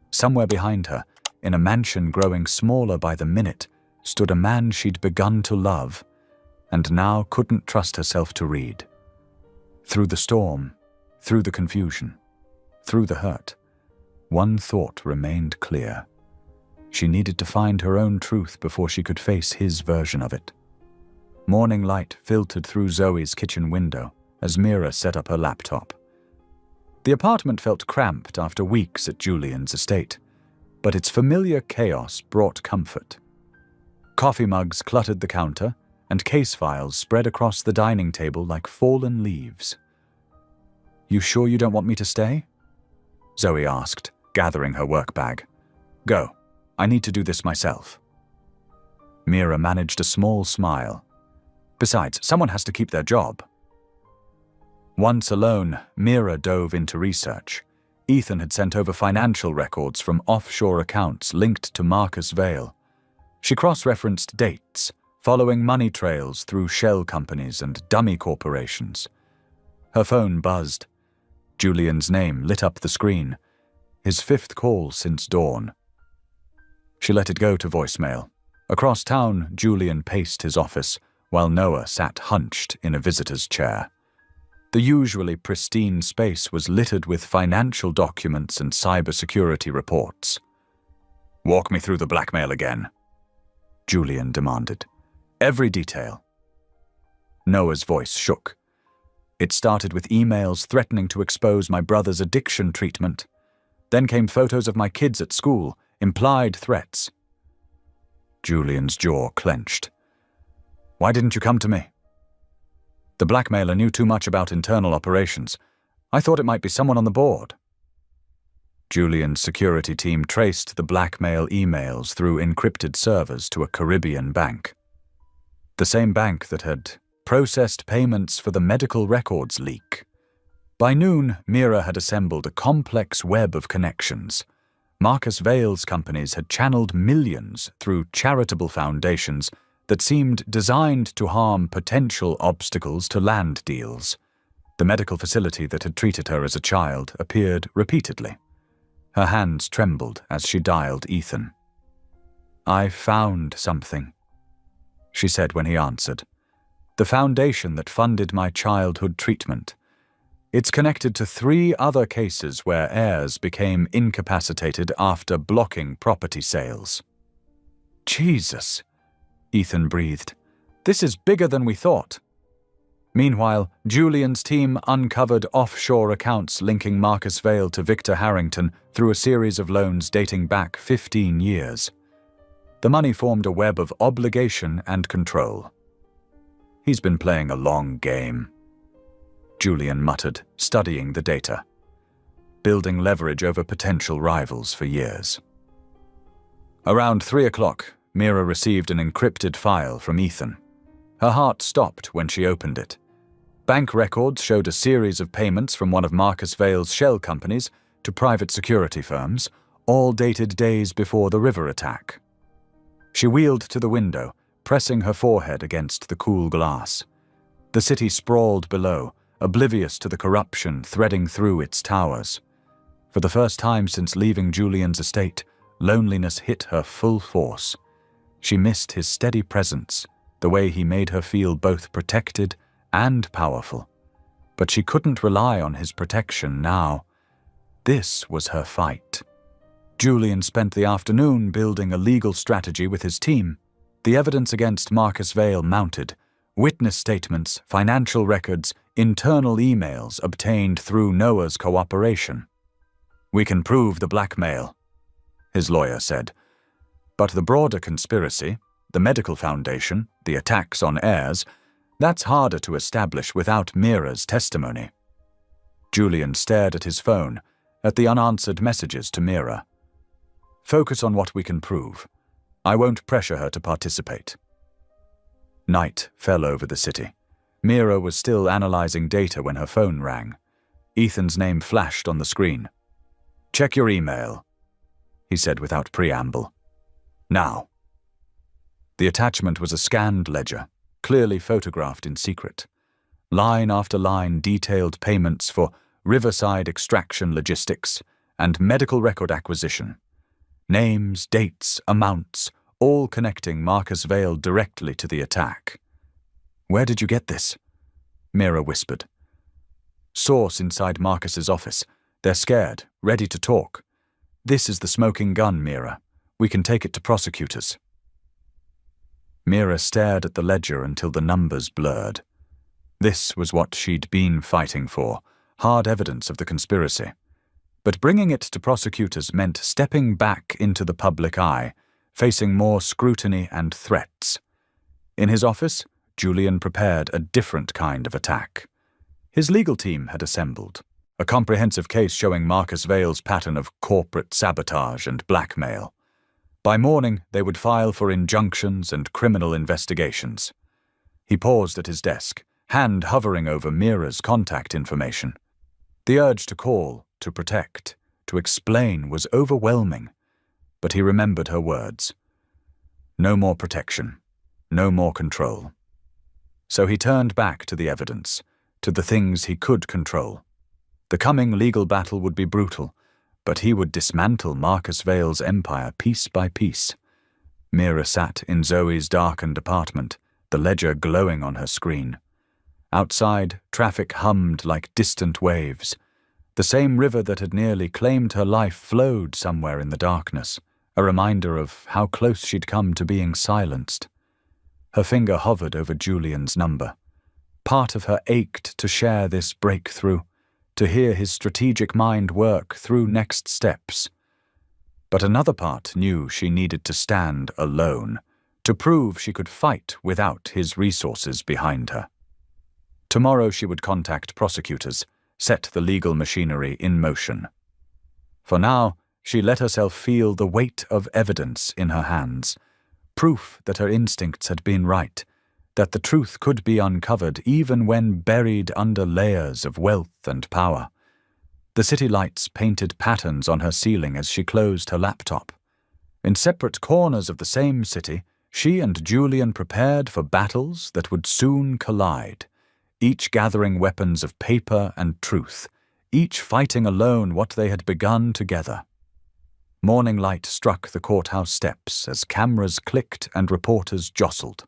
Somewhere behind her, in a mansion growing smaller by the minute, stood a man she'd begun to love, and now couldn't trust herself to read. Through the storm, through the confusion, through the hurt, one thought remained clear. She needed to find her own truth before she could face his version of it. Morning light filtered through Zoe's kitchen window as Mira set up her laptop. The apartment felt cramped after weeks at Julian's estate, but its familiar chaos brought comfort. Coffee mugs cluttered the counter, and case files spread across the dining table like fallen leaves. "You sure you don't want me to stay?" Zoe asked, gathering her work bag. "Go. I need to do this myself." Mira managed a small smile. Besides, someone has to keep their job. Once alone, Mira dove into research. Ethan had sent over financial records from offshore accounts linked to Marcus Vale. She cross-referenced dates, following money trails through shell companies and dummy corporations. Her phone buzzed. Julian's name lit up the screen, his 5th call since dawn. She let it go to voicemail. Across town, Julian paced his office, while Noah sat hunched in a visitor's chair. The usually pristine space was littered with financial documents and cybersecurity reports. "Walk me through the blackmail again," Julian demanded. "Every detail." Noah's voice shook. "It started with emails threatening to expose my brother's addiction treatment. Then came photos of my kids at school, implied threats." Julian's jaw clenched. "Why didn't you come to me?" "The blackmailer knew too much about internal operations. I thought it might be someone on the board." Julian's security team traced the blackmail emails through encrypted servers to a Caribbean bank. The same bank that had processed payments for the medical records leak. By noon, Mira had assembled a complex web of connections. Marcus Vale's companies had channeled millions through charitable foundations that seemed designed to harm potential obstacles to land deals. The medical facility that had treated her as a child appeared repeatedly. Her hands trembled as she dialed Ethan. "I found something," she said when he answered. "The foundation that funded my childhood treatment. It's connected to 3 other cases where heirs became incapacitated after blocking property sales." "Jesus," Ethan breathed. "This is bigger than we thought." Meanwhile, Julian's team uncovered offshore accounts linking Marcus Vale to Victor Harrington through a series of loans dating back 15 years. The money formed a web of obligation and control. "He's been playing a long game," Julian muttered, studying the data. "Building leverage over potential rivals for years." Around 3 o'clock, Mira received an encrypted file from Ethan. Her heart stopped when she opened it. Bank records showed a series of payments from one of Marcus Vale's shell companies to private security firms, all dated days before the river attack. She wheeled to the window, pressing her forehead against the cool glass. The city sprawled below, oblivious to the corruption threading through its towers. For the first time since leaving Julian's estate, loneliness hit her full force. She missed his steady presence, the way he made her feel both protected and powerful. But she couldn't rely on his protection now. This was her fight. Julian spent the afternoon building a legal strategy with his team. The evidence against Marcus Vale mounted. Witness statements, financial records, internal emails obtained through Noah's cooperation. "We can prove the blackmail." his lawyer said. But the broader conspiracy, the medical foundation, the attacks on heirs, that's harder to establish without Mira's testimony. Julian stared at his phone, at the unanswered messages to Mira. Focus on what we can prove. I won't pressure her to participate. Night fell over the city. Mira was still analyzing data when her phone rang. Ethan's name flashed on the screen. Check your email, he said without preamble. Now. The attachment was a scanned ledger, clearly photographed in secret. Line after line detailed payments for riverside extraction logistics and medical record acquisition. Names, dates, amounts, all connecting Marcus Vale directly to the attack. Where did you get this? Mira whispered. Source inside Marcus's office. They're scared, ready to talk. This is the smoking gun, Mira. We can take it to prosecutors. Mira stared at the ledger until the numbers blurred. This was what she'd been fighting for, hard evidence of the conspiracy. But bringing it to prosecutors meant stepping back into the public eye, facing more scrutiny and threats. In his office, Julian prepared a different kind of attack. His legal team had assembled, a comprehensive case showing Marcus Vale's pattern of corporate sabotage and blackmail. By morning, they would file for injunctions and criminal investigations. He paused at his desk, hand hovering over Mira's contact information. The urge to call, to protect, to explain was overwhelming, but he remembered her words. No more protection, no more control. So he turned back to the evidence, to the things he could control. The coming legal battle would be brutal, but he would dismantle Marcus Vale's empire piece by piece. Mira sat in Zoe's darkened apartment, the ledger glowing on her screen. Outside, traffic hummed like distant waves. The same river that had nearly claimed her life flowed somewhere in the darkness, a reminder of how close she'd come to being silenced. Her finger hovered over Julian's number. Part of her ached to share this breakthrough, to hear his strategic mind work through next steps. But another part knew she needed to stand alone, to prove she could fight without his resources behind her. Tomorrow she would contact prosecutors, set the legal machinery in motion. For now, she let herself feel the weight of evidence in her hands, proof that her instincts had been right, that the truth could be uncovered even when buried under layers of wealth and power. The city lights painted patterns on her ceiling as she closed her laptop. In separate corners of the same city, she and Julian prepared for battles that would soon collide, each gathering weapons of paper and truth, each fighting alone what they had begun together. Morning light struck the courthouse steps as cameras clicked and reporters jostled.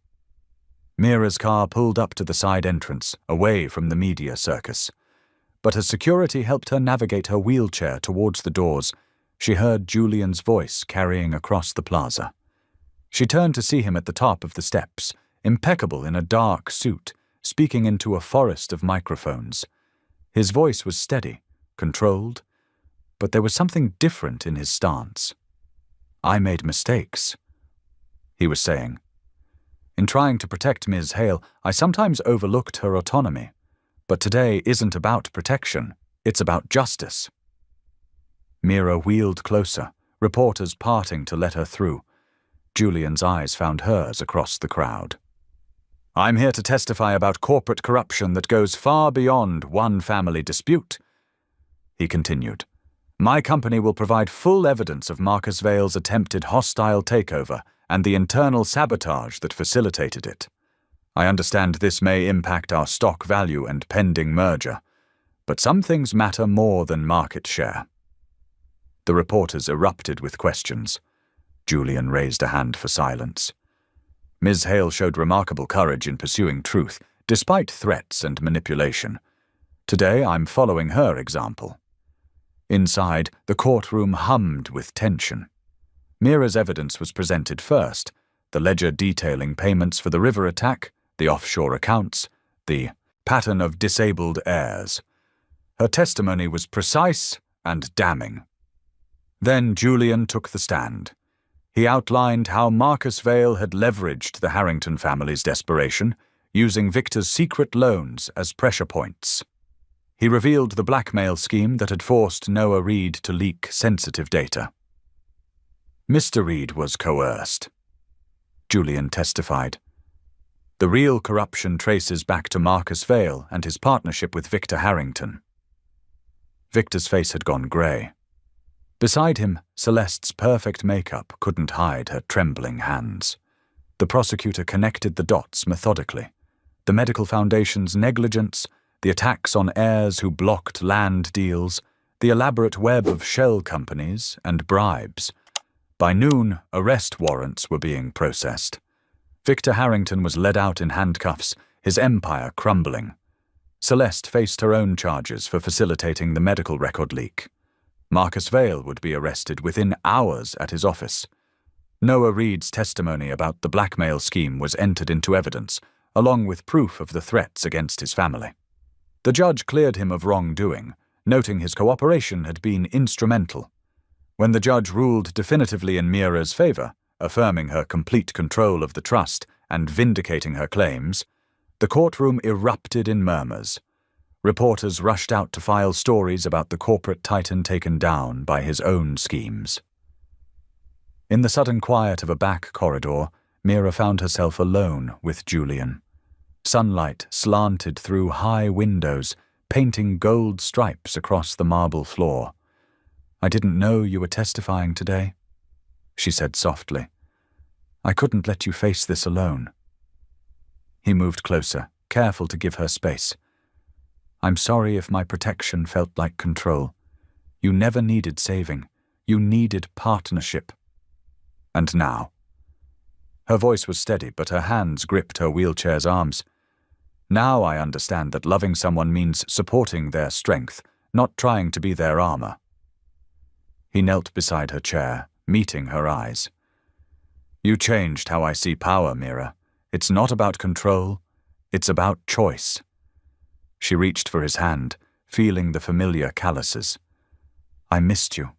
Mira's car pulled up to the side entrance, away from the media circus. But as security helped her navigate her wheelchair towards the doors, she heard Julian's voice carrying across the plaza. She turned to see him at the top of the steps, impeccable in a dark suit, speaking into a forest of microphones. His voice was steady, controlled, but there was something different in his stance. I made mistakes, he was saying. In trying to protect Ms. Hale, I sometimes overlooked her autonomy. But today isn't about protection, it's about justice. Mira wheeled closer, reporters parting to let her through. Julian's eyes found hers across the crowd. I'm here to testify about corporate corruption that goes far beyond one family dispute, he continued. My company will provide full evidence of Marcus Vale's attempted hostile takeover and the internal sabotage that facilitated it. I understand this may impact our stock value and pending merger, but some things matter more than market share. The reporters erupted with questions. Julian raised a hand for silence. Ms. Hale showed remarkable courage in pursuing truth, despite threats and manipulation. Today I'm following her example. Inside, the courtroom hummed with tension. Mira's evidence was presented first, the ledger detailing payments for the river attack, the offshore accounts, the pattern of disabled heirs. Her testimony was precise and damning. Then Julian took the stand. He outlined how Marcus Vale had leveraged the Harrington family's desperation, using Victor's secret loans as pressure points. He revealed the blackmail scheme that had forced Noah Reed to leak sensitive data. Mr. Reed was coerced, Julian testified. The real corruption traces back to Marcus Vale and his partnership with Victor Harrington. Victor's face had gone grey. Beside him, Celeste's perfect makeup couldn't hide her trembling hands. The prosecutor connected the dots methodically. The medical foundation's negligence, the attacks on heirs who blocked land deals, the elaborate web of shell companies and bribes. By noon, arrest warrants were being processed. Victor Harrington was led out in handcuffs, his empire crumbling. Celeste faced her own charges for facilitating the medical record leak. Marcus Vale would be arrested within hours at his office. Noah Reed's testimony about the blackmail scheme was entered into evidence, along with proof of the threats against his family. The judge cleared him of wrongdoing, noting his cooperation had been instrumental. When the judge ruled definitively in Mira's favor, affirming her complete control of the trust and vindicating her claims, the courtroom erupted in murmurs. Reporters rushed out to file stories about the corporate titan taken down by his own schemes. In the sudden quiet of a back corridor, Mira found herself alone with Julian. Sunlight slanted through high windows, painting gold stripes across the marble floor. "I didn't know you were testifying today," she said softly. "I couldn't let you face this alone." He moved closer, careful to give her space. "I'm sorry if my protection felt like control. You never needed saving. You needed partnership." And now. Her voice was steady, but her hands gripped her wheelchair's arms. "Now I understand that loving someone means supporting their strength, not trying to be their armor." He knelt beside her chair, meeting her eyes. "You changed how I see power, Mira. It's not about control, it's about choice." She reached for his hand, feeling the familiar calluses. "I missed you,"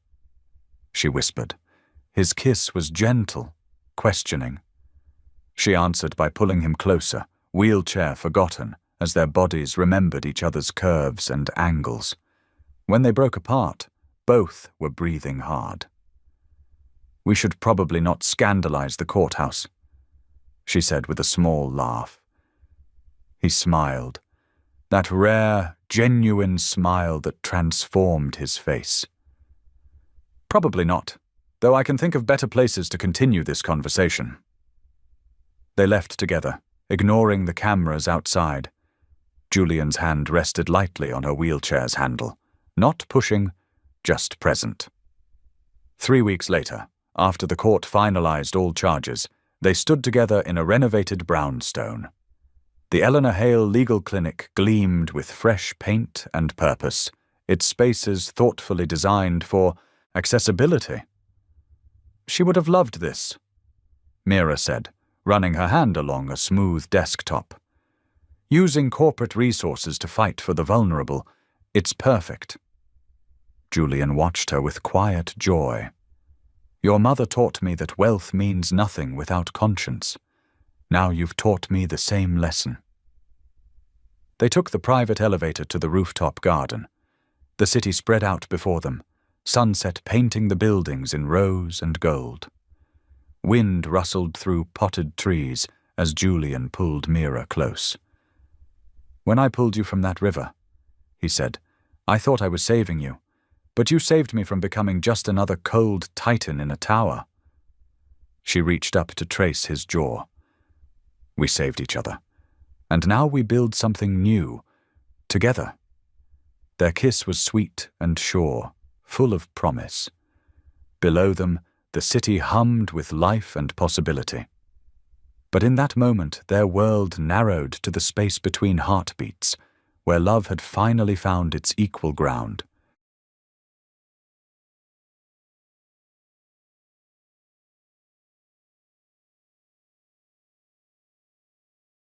she whispered. His kiss was gentle, questioning. She answered by pulling him closer, wheelchair forgotten, as their bodies remembered each other's curves and angles. When they broke apart, both were breathing hard. "We should probably not scandalize the courthouse," she said with a small laugh. He smiled, that rare, genuine smile that transformed his face. "Probably not, though I can think of better places to continue this conversation." They left together, ignoring the cameras outside. Julian's hand rested lightly on her wheelchair's handle, not pushing, just present. 3 weeks later, after the court finalized all charges, they stood together in a renovated brownstone. The Eleanor Hale Legal Clinic gleamed with fresh paint and purpose, its spaces thoughtfully designed for accessibility. "She would have loved this," Mira said, running her hand along a smooth desktop. "Using corporate resources to fight for the vulnerable, it's perfect." Julian watched her with quiet joy. "Your mother taught me that wealth means nothing without conscience. Now you've taught me the same lesson." They took the private elevator to the rooftop garden. The city spread out before them, sunset painting the buildings in rose and gold. Wind rustled through potted trees as Julian pulled Mira close. "When I pulled you from that river," he said, "I thought I was saving you, but you saved me from becoming just another cold titan in a tower." She reached up to trace his jaw. "We saved each other, and now we build something new, together." Their kiss was sweet and sure, full of promise. Below them, the city hummed with life and possibility. But in that moment, their world narrowed to the space between heartbeats, where love had finally found its equal ground.